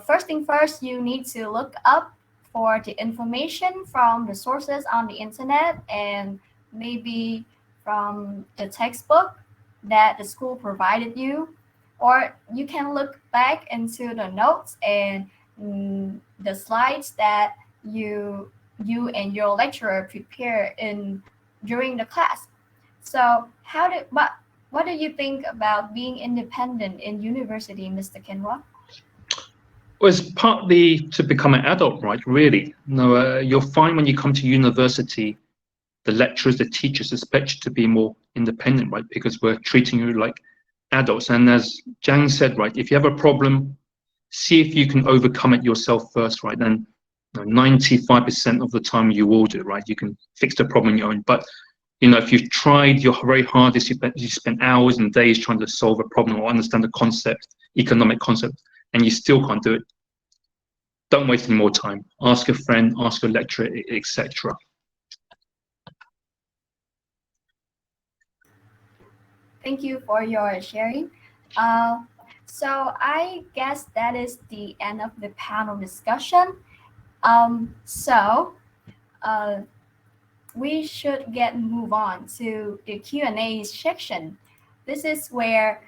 first thing first, you need to look up for the information from the sources on the internet and maybe from the textbook that the school provided you, or you can look back into the notes and the slides that you and your lecturer prepare in during the class. So what do you think about being independent in university, Mr. Kenwa? Well, it's partly to become an adult, right? Really, no, you'll find when you come to university, the lecturers, the teachers expect you to be more independent, right? Because we're treating you like adults. And as Zhang said, right, if you have a problem, see if you can overcome it yourself first, right? And 95% of the time you will do, right? You can fix the problem on your own. But if you've tried your very hardest, you spent hours and days trying to solve a problem or understand the concept, economic concept, and you still can't do it, don't waste any more time. Ask a friend, ask a lecturer, etc. Thank you for your sharing. So I guess that is the end of the panel discussion. So we should move on to the Q&A section. This is where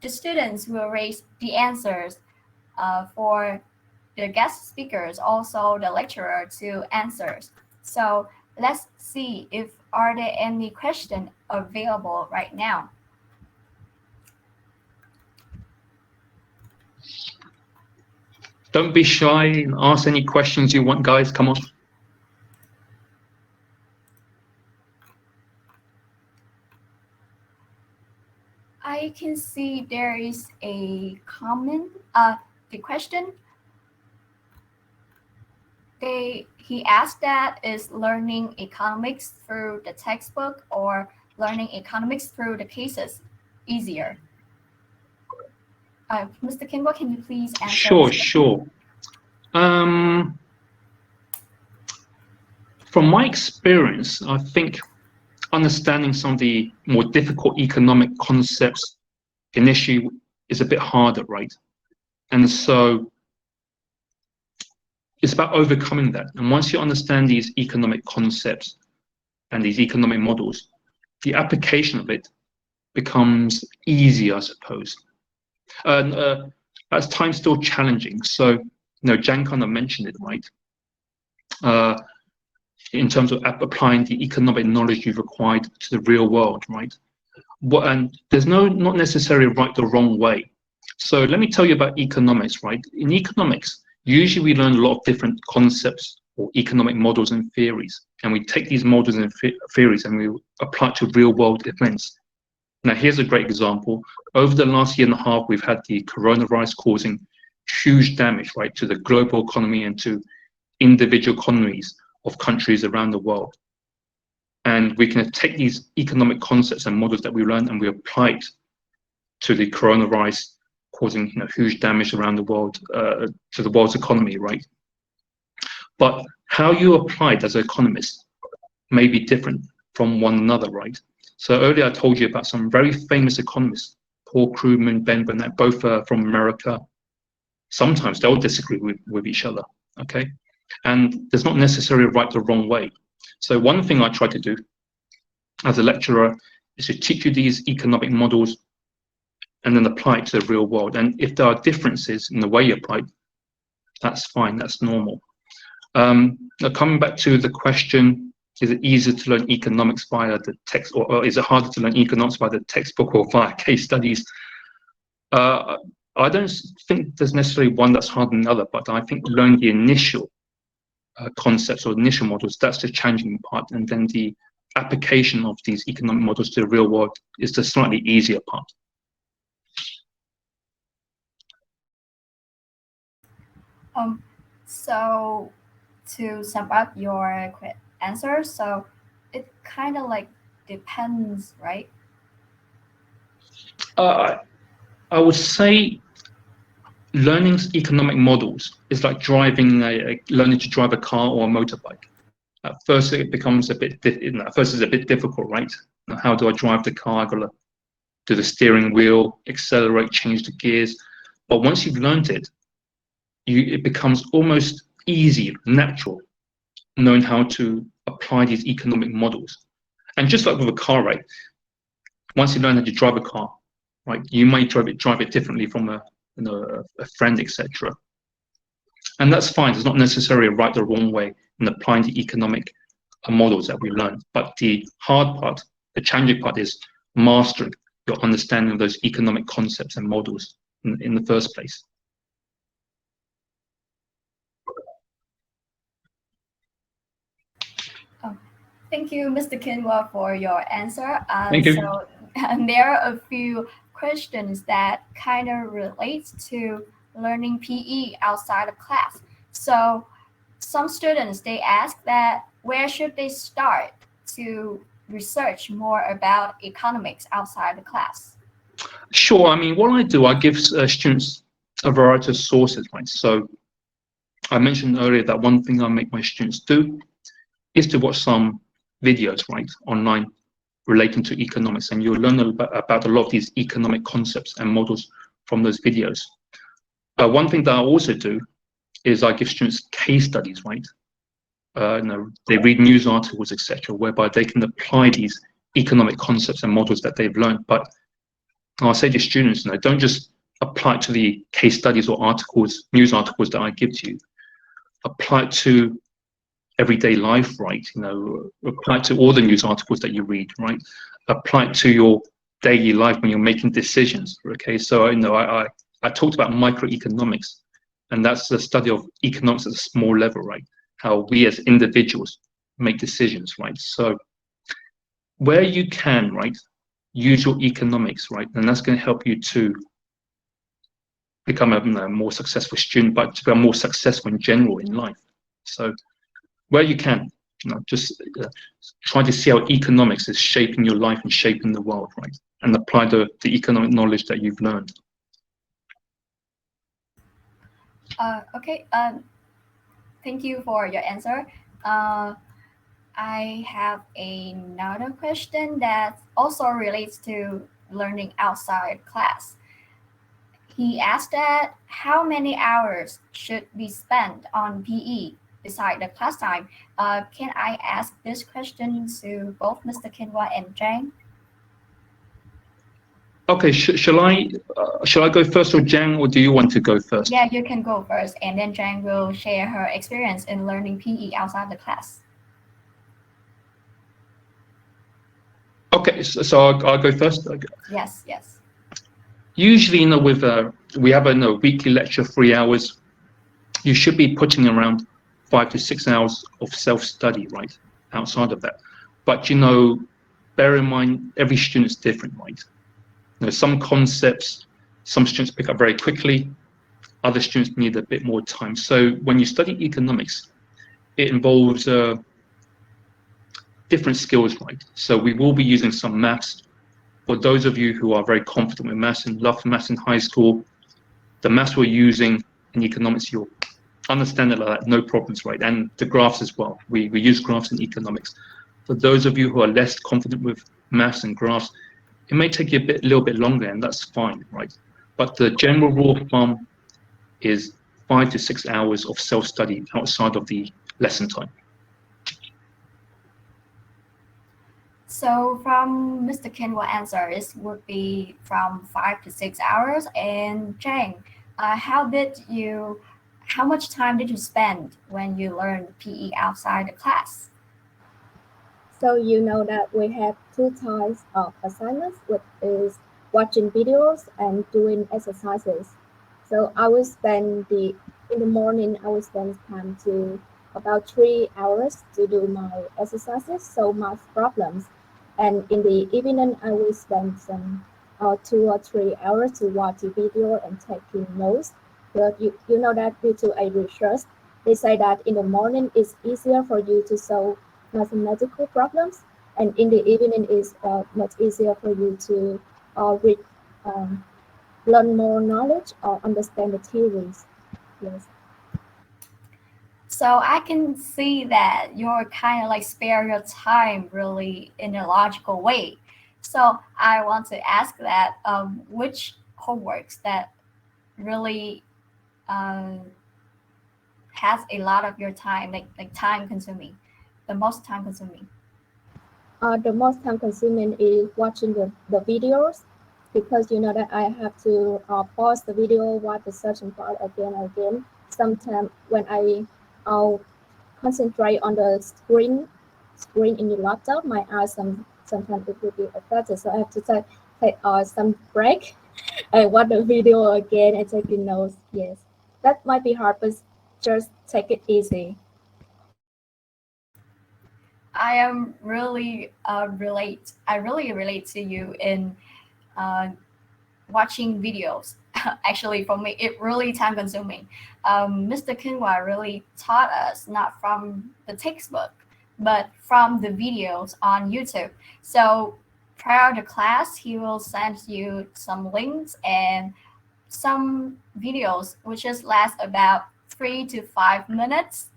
the students will raise the answers for the guest speakers, also the lecturer to answer. So let's see if are there any questions available right now. Don't be shy and ask any questions you want, guys. Come on. I can see there is a comment. The question he asked that is learning economics through the textbook or learning economics through the cases easier? Mr. Kimball, can you please answer? Sure. From my experience, I think understanding some of the more difficult economic concepts initially is a bit harder, right? And so it's about overcoming that. And once you understand these economic concepts and these economic models, the application of it becomes easier, I suppose. And at times still challenging. So, Jan kind of mentioned it, right? In terms of applying the economic knowledge you've acquired to the real world, right? And there's not necessarily right or wrong way. So let me tell you about economics, right? In economics, usually we learn a lot of different concepts or economic models and theories, and we take these models and theories and we apply it to real world events. Now, here's a great example. Over the last year and a half, we've had the coronavirus causing huge damage, right, to the global economy and to individual economies of countries around the world. And we can take these economic concepts and models that we learn and we apply it to the coronavirus causing huge damage around the world, to the world's economy, right? But how you apply it as an economist may be different from one another, right? So earlier I told you about some very famous economists, Paul Krugman, Ben Burnett, both from America. Sometimes they'll disagree with each other, okay? And there's not necessarily a right or wrong way. So one thing I try to do as a lecturer is to teach you these economic models and then apply it to the real world. And if there are differences in the way you apply it, that's fine, that's normal. Now coming back to the question, is it easier to learn economics via the text, or is it harder to learn economics via the textbook or via case studies? I don't think there's necessarily one that's harder than the other, but I think learning the initial concepts or initial models, that's the challenging part, and then the application of these economic models to the real world is the slightly easier part. So to sum up your answer, so it kind of like depends, right? I would say learning economic models is like learning to drive a car or a motorbike. At first, it becomes a bit. At first, it's a bit difficult, right? How do I drive the car? I gotta do the steering wheel, accelerate, change the gears. But once you've learned it, it becomes almost easy, natural, knowing how to apply these economic models. And just like with a car, right? Once you learn how to drive a car, right, you might drive it differently from a friend, etc. And that's fine. It's not necessarily a right or wrong way in applying the economic models that we learn. But the hard part, the challenging part, is mastering your understanding of those economic concepts and models in the first place. Thank you, Mr. Kinwa, for your answer. Thank you. So there are a few questions that kind of relate to learning PE outside of class. So some students, they ask that where should they start to research more about economics outside the class? Sure. I mean, what I do, I give students a variety of sources, right? So I mentioned earlier that one thing I make my students do is to watch some videos, right, online relating to economics, and you'll learn about a lot of these economic concepts and models from those videos. One thing that I also do is I give students case studies, right? They read news articles, etc., whereby they can apply these economic concepts and models that they've learned. But I'll say to students, don't just apply it to the case studies or articles, news articles that I give to you. Apply it to everyday life, right? Apply it to all the news articles that you read, right? Apply it to your daily life when you're making decisions. Okay, so I talked about microeconomics, and that's the study of economics at a small level, right? How we as individuals make decisions, right? So where you can, right, use your economics, right, and that's going to help you to become a more successful student, but to become more successful in general in life. So where you can, just try to see how economics is shaping your life and shaping the world, right? And apply the economic knowledge that you've learned. Okay. Thank you for your answer. I have another question that also relates to learning outside class. He asked that how many hours should be spent on PE beside the class time? Can I ask this question to both Mr. Kinwa and Zhang? Okay, shall I go first, or Zhang, or do you want to go first? Yeah, you can go first, and then Zhang will share her experience in learning PE outside the class. Okay, so I'll go first. Okay. Yes. Usually, we have a weekly lecture, 3 hours. You should be putting around 5 to 6 hours of self-study, right, outside of that. But bear in mind, every student's different, right? Some concepts, some students pick up very quickly, other students need a bit more time. So when you study economics, it involves different skills, right? So we will be using some maths. For those of you who are very confident with maths and love maths in high school, the maths we're using in economics, you'll understand it like that, no problems, right? And the graphs as well. We use graphs in economics. For those of you who are less confident with maths and graphs, it may take you a little bit longer, and that's fine, right? But the general rule of thumb is 5 to 6 hours of self-study outside of the lesson time. So from Mr. Kenwa answers would be from 5 to 6 hours. And Chang, how much time did you spend when you learned PE outside the class? So you know that we have two types of assignments, which is watching videos and doing exercises. So in the morning, I will spend time to about 3 hours to do my exercises, so math problems. And in the evening, I will spend some 2 or 3 hours to watch the video and taking notes. But you know that due to a research, they say that in the morning it's easier for you to solve mathematical problems, and in the evening is much easier for you to read, um, learn more knowledge or understand the theories. Yes. So I can see that you're kind of like spare your time really in a logical way. So I want to ask that which homeworks that really uh, has a lot of your time, like time consuming, the most time consuming. The most time consuming is watching the videos, because you know that I have to pause the video, watch the certain part again and again. Sometimes when I uh, concentrate on the screen in the laptop, my eyes sometimes it will be affected. So I have to take some break and watch the video again and take notes. Yes, that might be hard, but just take it easy. I am really relate. I really relate to you in uh, watching videos. Actually, for me, it really time consuming. Mr. Kinwa really taught us not from the textbook, but from the videos on YouTube. So prior to class, he will send you some links and some videos, which just last about 3 to 5 minutes.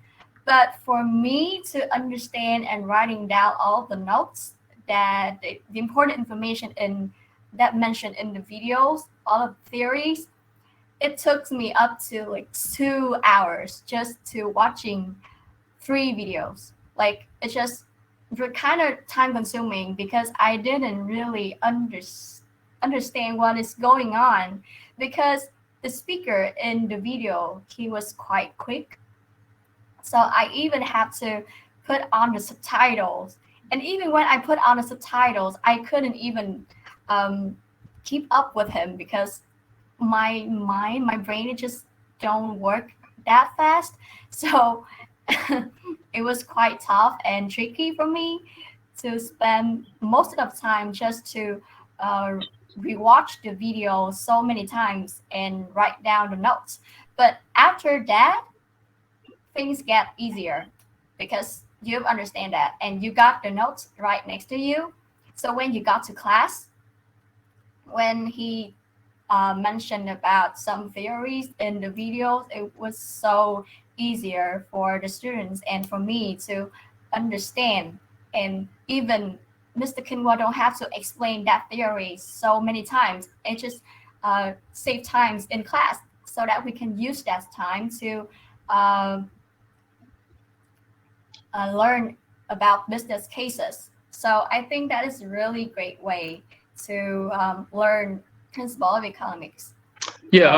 But for me to understand and writing down all the notes that the important information in that mentioned in the videos, all of the theories, it took me up to like 2 hours just to watching 3 videos. Like it's just kind of time consuming because I didn't really understand what is going on, because the speaker in the video, he was quite quick, so I even have to put on the subtitles. And even when I put on the subtitles, I couldn't even um, keep up with him because my mind, my brain, it just don't work that fast. So it was quite tough and tricky for me to spend most of the time just to uh, rewatch the video so many times and write down the notes. But after that, things get easier because you understand that and you got the notes right next to you. So when you got to class, when he mentioned about some theories in the videos, it was so easier for the students and for me to understand. And even Mr. Kinwa don't have to explain that theory so many times. It just save times in class so that we can use that time to uh, learn about business cases. So I think that is a really great way to learn principle of economics. Yeah,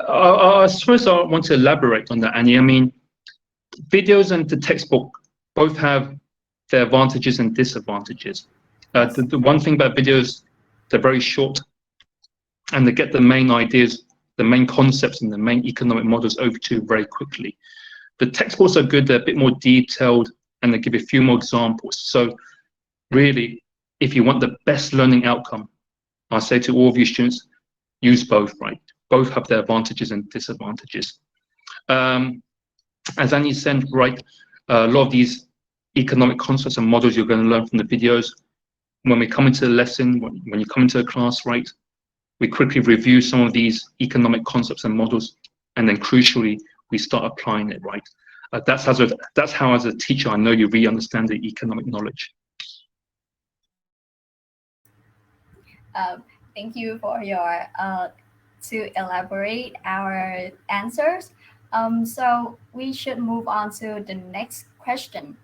I suppose I want to elaborate on that, Annie. I mean, videos and the textbook both have their advantages and disadvantages. Yes. The one thing about videos, they're very short and they get the main ideas, the main concepts and the main economic models over to you very quickly. The textbooks are good, they're a bit more detailed and they give you a few more examples. So really, if you want the best learning outcome, I say to all of you students, use both, right? Both have their advantages and disadvantages. As Annie said, right, a lot of these economic concepts and models you're going to learn from the videos. When we come into the lesson, when you come into a class, right, we quickly review some of these economic concepts and models, and then crucially, we start applying it, right? That's how, as a teacher, I know you really understand the economic knowledge. Thank you for your to elaborate our answers. So we should move on to the next question.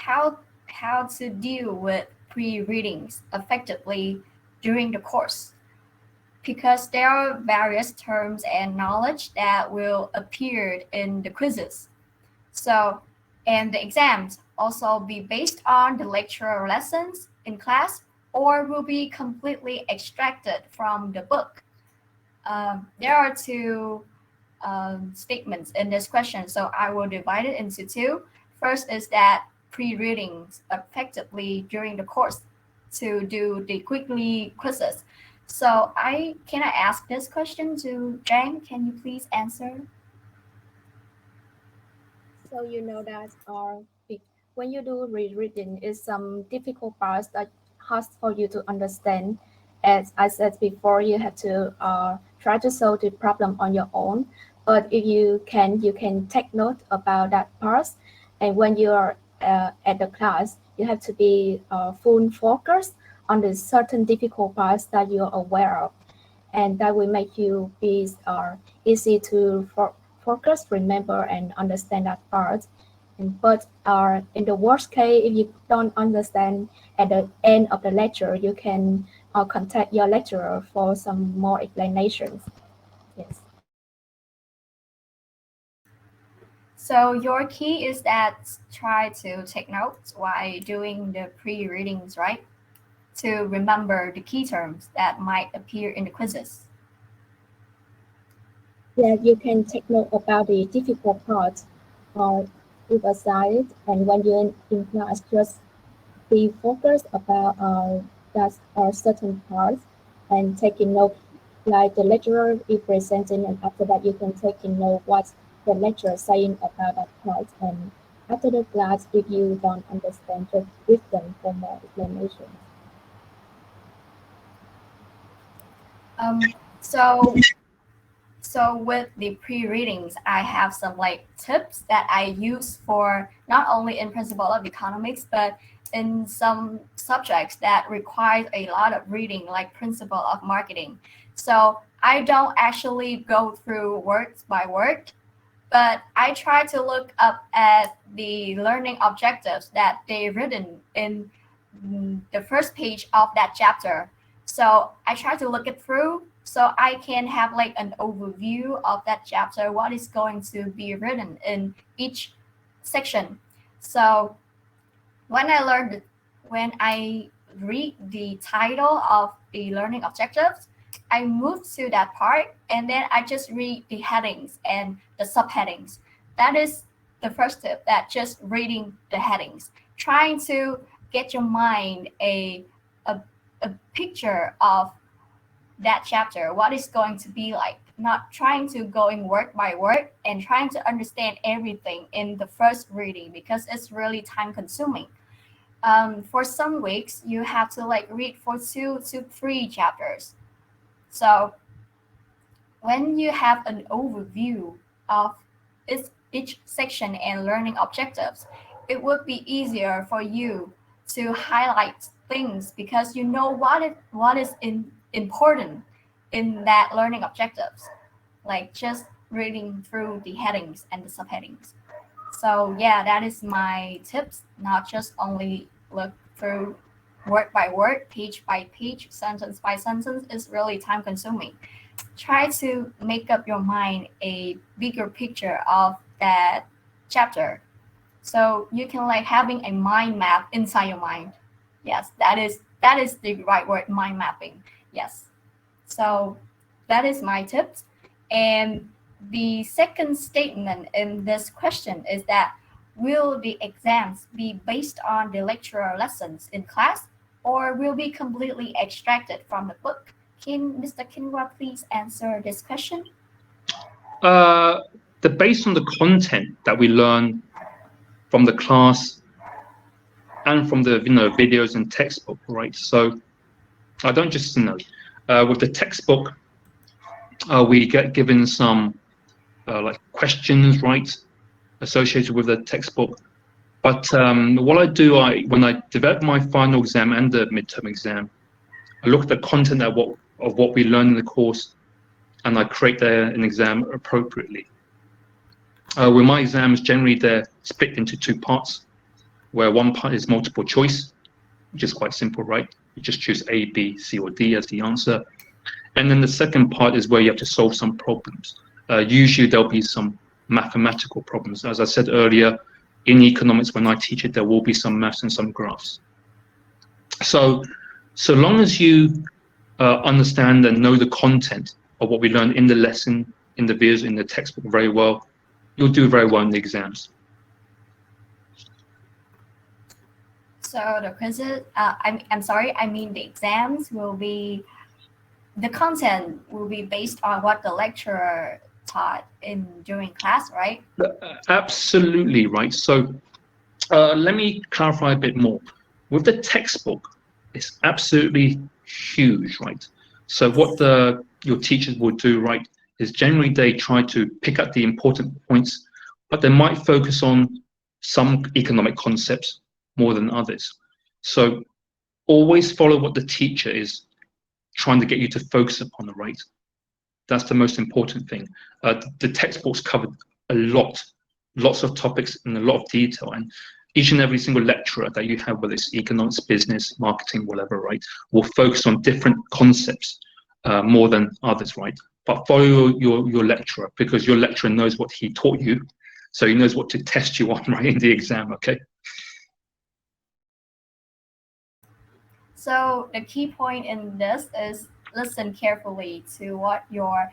how to deal with pre-readings effectively during the course, because there are various terms and knowledge that will appear in the quizzes. So, and the exams also be based on the lecture lessons in class or will be completely extracted from the book. There are two statements in this question, so I will divide it into two. First is that pre-readings effectively during the course to do the quickly quizzes. So can I ask this question to Jang? Can you please answer? So you know that when you do rereading, is some difficult parts that hard for you to understand. As I said before, you have to try to solve the problem on your own. But if you can take note about that part. And when you are at the class, you have to be full focus on the certain difficult parts that you're aware of. And that will make you be easy to focus, remember, and understand that part. But in the worst case, if you don't understand at the end of the lecture, you can contact your lecturer for some more explanations. Yes. So your key is that try to take notes while doing the pre-readings, right? To remember the key terms that might appear in the quizzes. Yeah, you can take note about the difficult parts or leave aside, and when you're in class, just be focused about that certain parts and taking note, like the lecturer is presenting, and after that you can take in note what the lecturer is saying about that part. And after the class, if you don't understand, just read them for more explanation. So with the pre-readings, I have some like tips that I use for not only in principle of economics, but in some subjects that require a lot of reading, like principle of marketing. So I don't actually go through word by word, but I try to look up at the learning objectives that they've written in the first page of that chapter. So I try to look it through so I can have like an overview of that chapter, what is going to be written in each section. So when I read the title of the learning objectives, I move to that part and then I just read the headings and the subheadings. That is the first tip, that just reading the headings, trying to get your mind a picture of that chapter, what is going to be like, not trying to going word by word and trying to understand everything in the first reading, because it's really time consuming. For some weeks, you have to like read for 2 to 3 chapters. So when you have an overview of each section and learning objectives, it would be easier for you to highlight things because you know what is important in that learning objectives, like just reading through the headings and the subheadings. So yeah, that is my tips, not just only look through word by word, page by page, sentence by sentence. Is really time consuming. Try to make up your mind a bigger picture of that chapter, so you can like having a mind map inside your mind. Yes, that is the right word, mind mapping. Yes. So that is my tips. And the second statement in this question is that will the exams be based on the lecturer lessons in class or will be completely extracted from the book? Can Mr. Kinwa please answer this question? They're based on the content that we learn from the class and from the videos and textbook, right? So I don't just with the textbook, we get given some like questions, right, associated with the textbook. But what I do, when I develop my final exam and the midterm exam, I look at the content of what we learn in the course, and I create an exam appropriately. With my exams, generally they're split into 2 parts. where one part is multiple choice, which is quite simple, right? You just choose A, B, C, or D as the answer. And then the second part is where you have to solve some problems. Usually there'll be some mathematical problems. As I said earlier, in economics, when I teach it, there will be some maths and some graphs. So long as you understand and know the content of what we learn in the lesson, in the videos, in the textbook very well, you'll do very well in the exams. So the quizzes, I'm sorry, I mean the exams will be, the content will be based on what the lecturer taught during class, right? Absolutely right. So let me clarify a bit more. With the textbook, it's absolutely huge, right? So what your teachers will do, right, is generally they try to pick up the important points, but they might focus on some economic concepts more than others. So always follow what the teacher is trying to get you to focus upon, the right? That's the most important thing. The textbooks covered lots of topics in a lot of detail, and each and every single lecturer that you have, whether it's economics, business, marketing, whatever, right, will focus on different concepts more than others, right? But follow your lecturer, because your lecturer knows what he taught you, so he knows what to test you on, right, in the exam, okay? So the key point in this is listen carefully to what your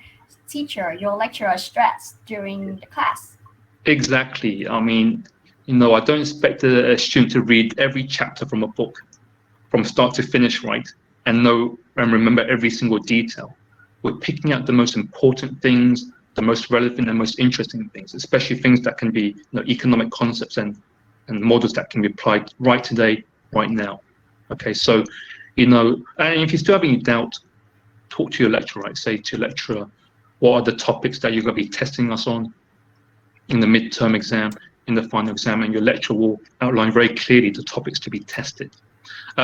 teacher, your lecturer stressed during the class. Exactly. I mean, I don't expect a student to read every chapter from a book from start to finish, right, and know and remember every single detail. We're picking out the most important things, the most relevant and most interesting things, especially things that can be economic concepts and models that can be applied right today, right now. Okay, so, and if you still have any doubt, talk to your lecturer, right? Say to your lecturer, what are the topics that you're going to be testing us on in the midterm exam, in the final exam, and your lecturer will outline very clearly the topics to be tested.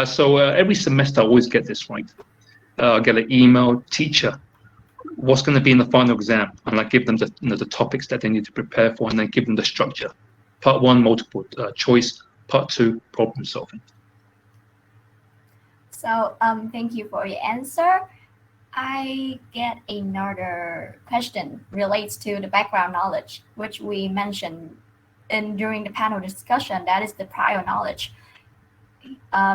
So every semester I always get this, right? I get an email, teacher, what's going to be in the final exam? And I give them the topics that they need to prepare for, and then give them the structure. Part 1, multiple choice. Part 2, problem solving. So thank you for your answer. I get another question relates to the background knowledge, which we mentioned during the panel discussion. That is the prior knowledge.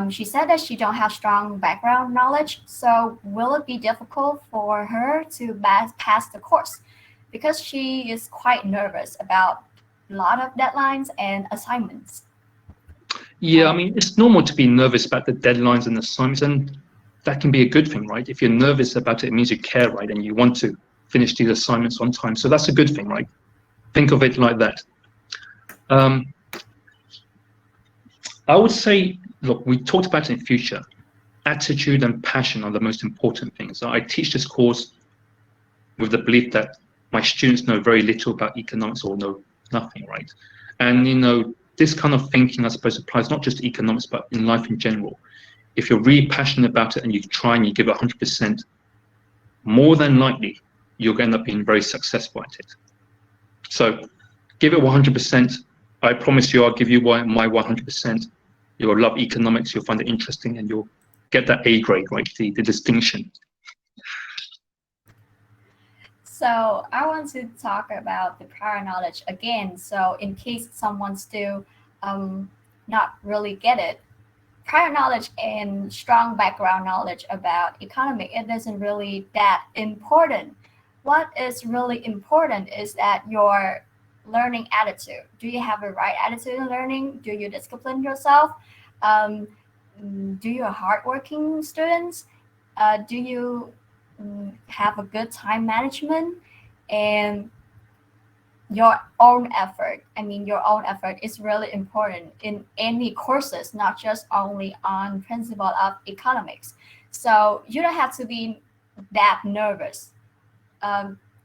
She said that she don't have strong background knowledge. So will it be difficult for her to pass the course? Because she is quite nervous about a lot of deadlines and assignments. Yeah, I mean, it's normal to be nervous about the deadlines and assignments, and that can be a good thing, right? If you're nervous about it, it means you care, right? And you want to finish these assignments on time. So that's a good thing, right? Think of it like that. I would say, look, we talked about it in future. Attitude and passion are the most important things. I teach this course with the belief that my students know very little about economics or know nothing, right? And, this kind of thinking, I suppose, applies not just to economics, but in life in general. If you're really passionate about it and you try and you give 100%, more than likely, you're going to end up being very successful at it. So give it 100%. I promise you, I'll give you my 100%. You'll love economics, you'll find it interesting, and you'll get that A grade, right, the distinction. So I want to talk about the prior knowledge again. So in case someone still not really get it, prior knowledge and strong background knowledge about economic, it isn't really that important. What is really important is that your learning attitude. Do you have a right attitude in learning? Do you discipline yourself? Do you are hardworking students? Do you have a good time management? And your own effort. Your own effort is really important in any courses, not just only on principle of economics. So you don't have to be that nervous.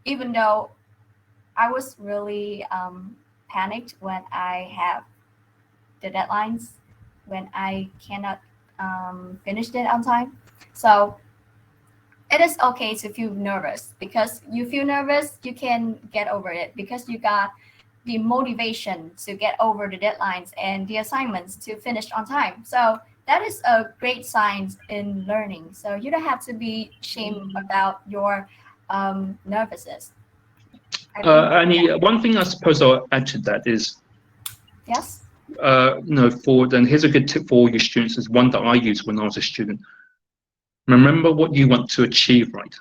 Even though I was really panicked when I have the deadlines, when I cannot finish it on time. So it is okay to feel nervous, because you feel nervous, you can get over it, because you got the motivation to get over the deadlines and the assignments to finish on time. So that is a great sign in learning. So you don't have to be ashamed about your nervousness. One thing I suppose I'll add to that is, yes. Here's a good tip for all your students, is one that I used when I was a student. Remember what you want to achieve, right?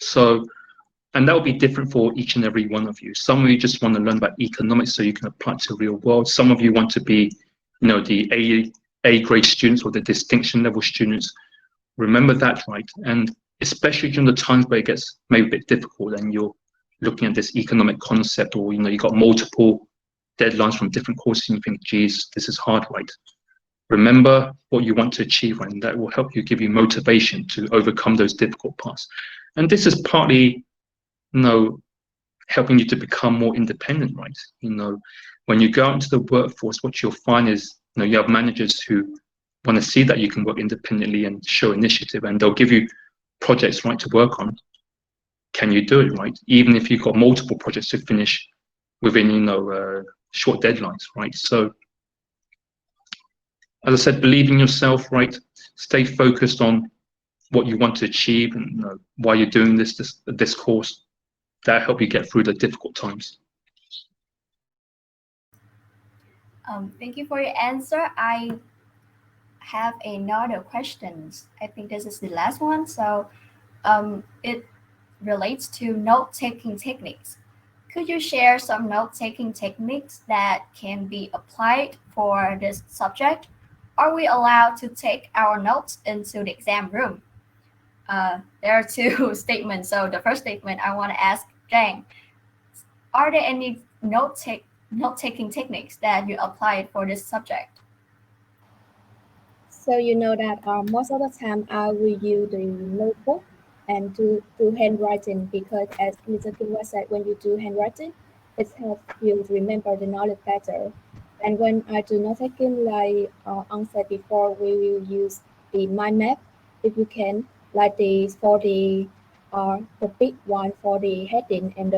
So, and that will be different for each and every one of you. Some of you just want to learn about economics so you can apply it to the real world. Some of you want to be, the A grade students or the distinction level students. Remember that, right? And especially during the times where it gets maybe a bit difficult and you're looking at this economic concept, or you got multiple deadlines from different courses and you think, geez, this is hard, right? Remember what you want to achieve, right? And that will help you, give you motivation to overcome those difficult parts. And this is partly, helping you to become more independent, right? When you go out into the workforce, what you'll find is, you have managers who want to see that you can work independently and show initiative, and they'll give you projects, right, to work on. Can you do it, right? Even if you've got multiple projects to finish within, short deadlines, right? So, as I said, believe in yourself, right? Stay focused on what you want to achieve and why you're doing this course. That'll help you get through the difficult times. Thank you for your answer. I have another question. I think this is the last one. So it relates to note-taking techniques. Could you share some note-taking techniques that can be applied for this subject? Are we allowed to take our notes into the exam room? There are two statements. So the first statement, I want to ask Giảng, are there any note-taking techniques that you applied for this subject? So you know that most of the time I will use the notebook and do handwriting, because as Mr. Kim was said, when you do handwriting, it helps you remember the knowledge better. And when I do note taking, like Ang said before, we will use the mind map if you can, like for the big one for the heading and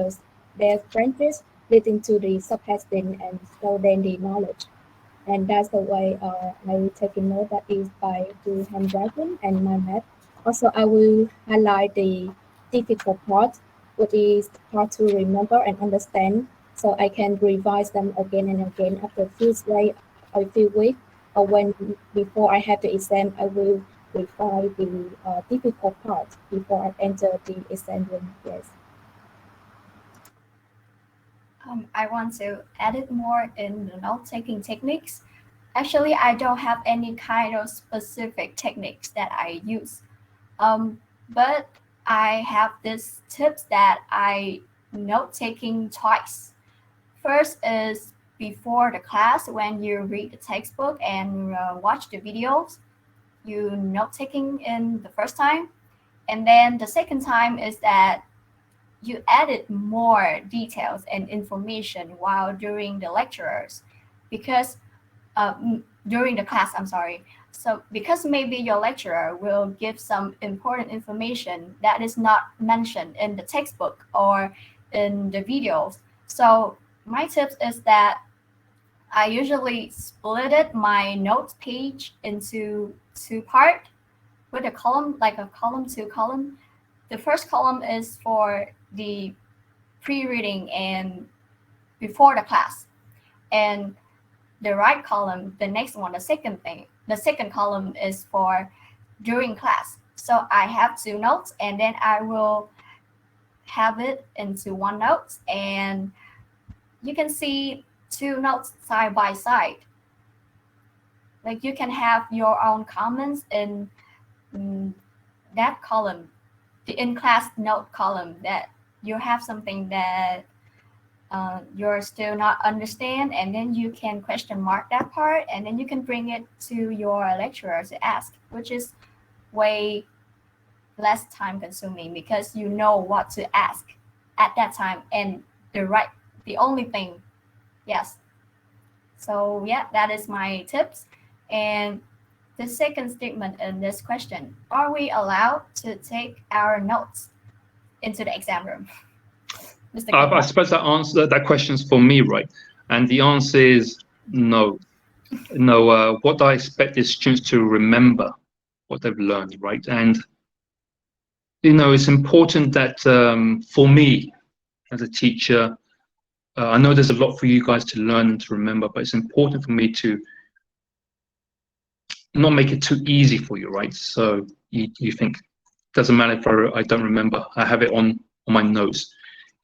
their branches leading to the subheading, and so then the knowledge. And that's the way I will take a note, that is by doing handwriting and mind map. Also, I will highlight the difficult part, which is hard to remember and understand, so I can revise them again and again after a few weeks, or when before I have the exam, I will revise the difficult part before I enter the exam room. Yes. I want to edit more in the note-taking techniques. Actually, I don't have any kind of specific techniques that I use. But I have these tips that I note-taking twice. First is before the class, when you read the textbook and watch the videos, you note-taking in the first time. And then the second time is that you added more details and information while during the lectures, because during the class, I'm sorry. So because maybe your lecturer will give some important information that is not mentioned in the textbook or in the videos. So my tips is that I usually split my notes page into two parts with a column, like a column to column. The first column is for the pre-reading and before the class, and the right column, the next one, the second column is for during class. So I have two notes, and then I will have it into one note, and you can see two notes side by side. Like you can have your own comments in that column, the in-class note column, that you have something that you're still not understand, and then you can question mark that part, and then you can bring it to your lecturer to ask, which is way less time consuming because you know what to ask at that time and the only thing. Yes. So yeah, that is my tips. And the second statement in this question, are we allowed to take our notes into the exam room? Mr. I Kenwell? suppose that question's for me, right? And the answer is no. No, what I expect is students to remember what they've learned, right? And, it's important that for me as a teacher, I know there's a lot for you guys to learn and to remember, but it's important for me to not make it too easy for you, right? So you think, doesn't matter if I don't remember, I have it on my notes.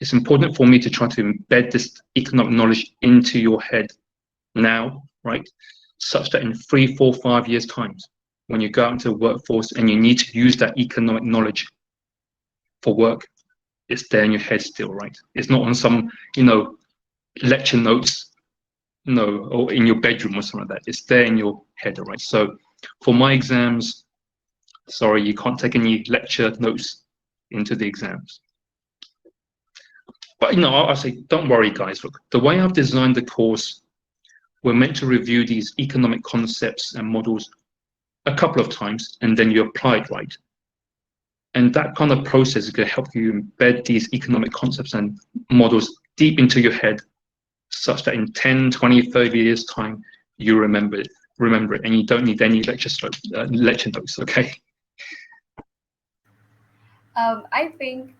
It's important for me to try to embed this economic knowledge into your head now, right? Such that in 3, 4, 5 years' time, when you go out into the workforce and you need to use that economic knowledge for work, it's there in your head still, right? It's not on some, lecture notes, or in your bedroom or something like that. It's there in your head, all right? So for my exams, sorry, you can't take any lecture notes into the exams. But, I say, don't worry, guys. Look, the way I've designed the course, we're meant to review these economic concepts and models a couple of times, and then you apply it, right? And that kind of process is going to help you embed these economic concepts and models deep into your head, such that in 10, 20, 30 years' time, you remember it, and you don't need any lecture notes, okay? I think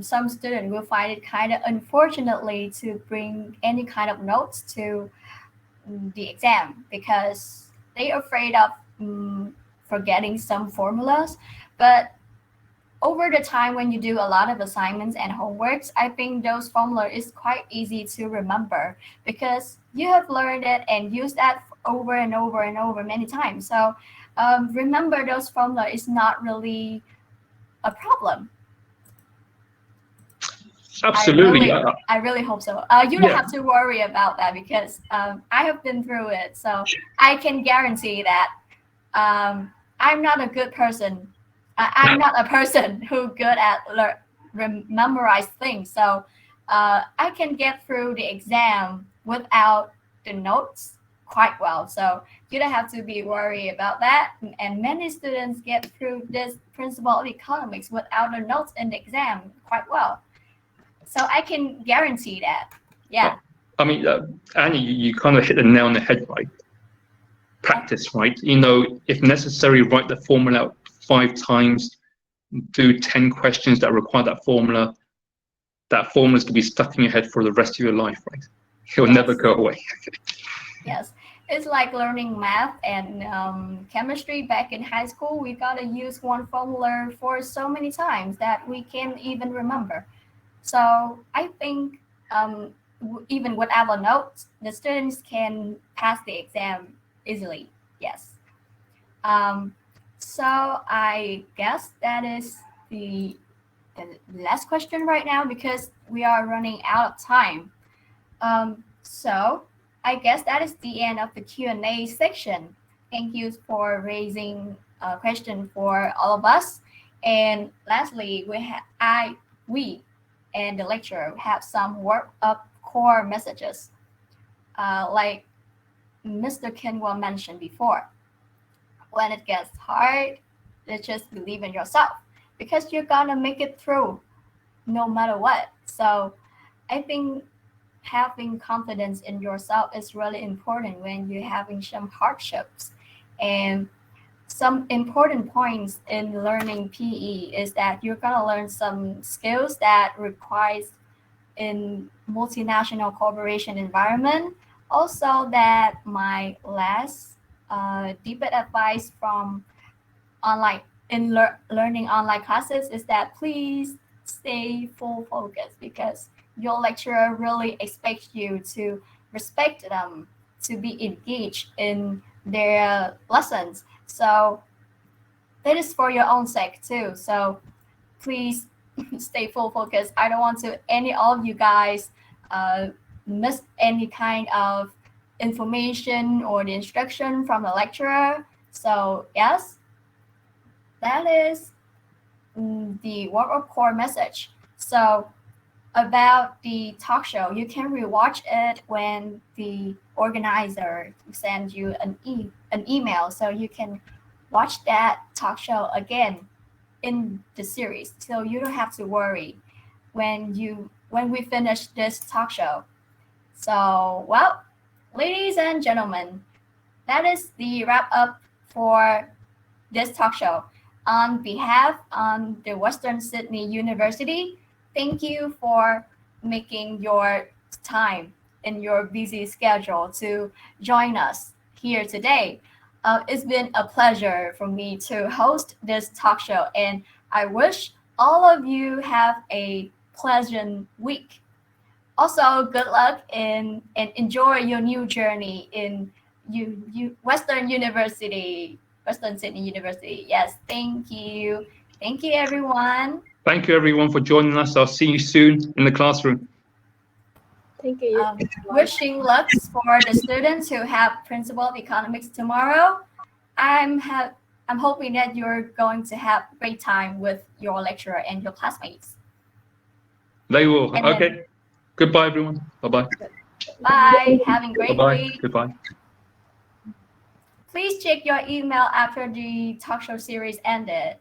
some students will find it kind of unfortunately to bring any kind of notes to the exam because they're afraid of forgetting some formulas. But over the time when you do a lot of assignments and homeworks, I think those formula is quite easy to remember because you have learned it and used that over and over and over many times. So remember those formula is not really a problem. Absolutely. I really hope so. You don't have to worry about that because I have been through it. So I can guarantee that I'm not a good person. I'm not a person who good at memorize things. So I can get through the exam without the notes quite well. So you don't have to be worried about that. And many students get through this principle of economics without the notes in the exam quite well. So I can guarantee that. Yeah. I mean, Annie, you kind of hit the nail on the head, right? Practice, right? If necessary, write the formula out 5 times, do 10 questions that require that formula. That formula is going to be stuck in your head for the rest of your life, right? It will never go away. Yes. It's like learning math and chemistry back in high school. We got to use one formula for so many times that we can't even remember. So I think even without a note, the students can pass the exam easily. Yes. So I guess that is the last question right now because we are running out of time. So I guess that is the end of the Q&A section. Thank you for raising a question for all of us. And lastly, we and the lecturer have some work-up core messages, like Mr. Kenwell mentioned before. When it gets hard, just believe in yourself because you're gonna make it through no matter what. So I think having confidence in yourself is really important when you're having some hardships. And some important points in learning PE is that you're going to learn some skills that requires in multinational corporation environment. Also that my last deep advice from online learning online classes is that please stay full focus because your lecturer really expects you to respect them, to be engaged in their lessons. So that is for your own sake too. So please stay full focus. I don't want to any of you guys miss any kind of information or the instruction from the lecturer. So yes, that is the work of core message. So about the talk show, you can rewatch it when the organizer sends you an email, so you can watch that talk show again in the series, so you don't have to worry. when we finish this talk show. So, well, ladies and gentlemen, that is the wrap up for this talk show. On behalf of the Western Sydney University, thank you for making your time in your busy schedule to join us here today. It's been a pleasure for me to host this talk show, and I wish all of you have a pleasant week. Also, good luck and enjoy your new journey in Western Sydney University. Yes, thank you. Thank you, everyone. Thank you, everyone, for joining us. I'll see you soon in the classroom. Thank you. Wishing luck for the students who have Principle of Economics tomorrow. I'm hoping that you're going to have a great time with your lecturer and your classmates. They will. And Okay. then, Goodbye, everyone. Bye-bye. bye. Having a great Bye-bye. week. Goodbye. Please check your email after the talk show series ended.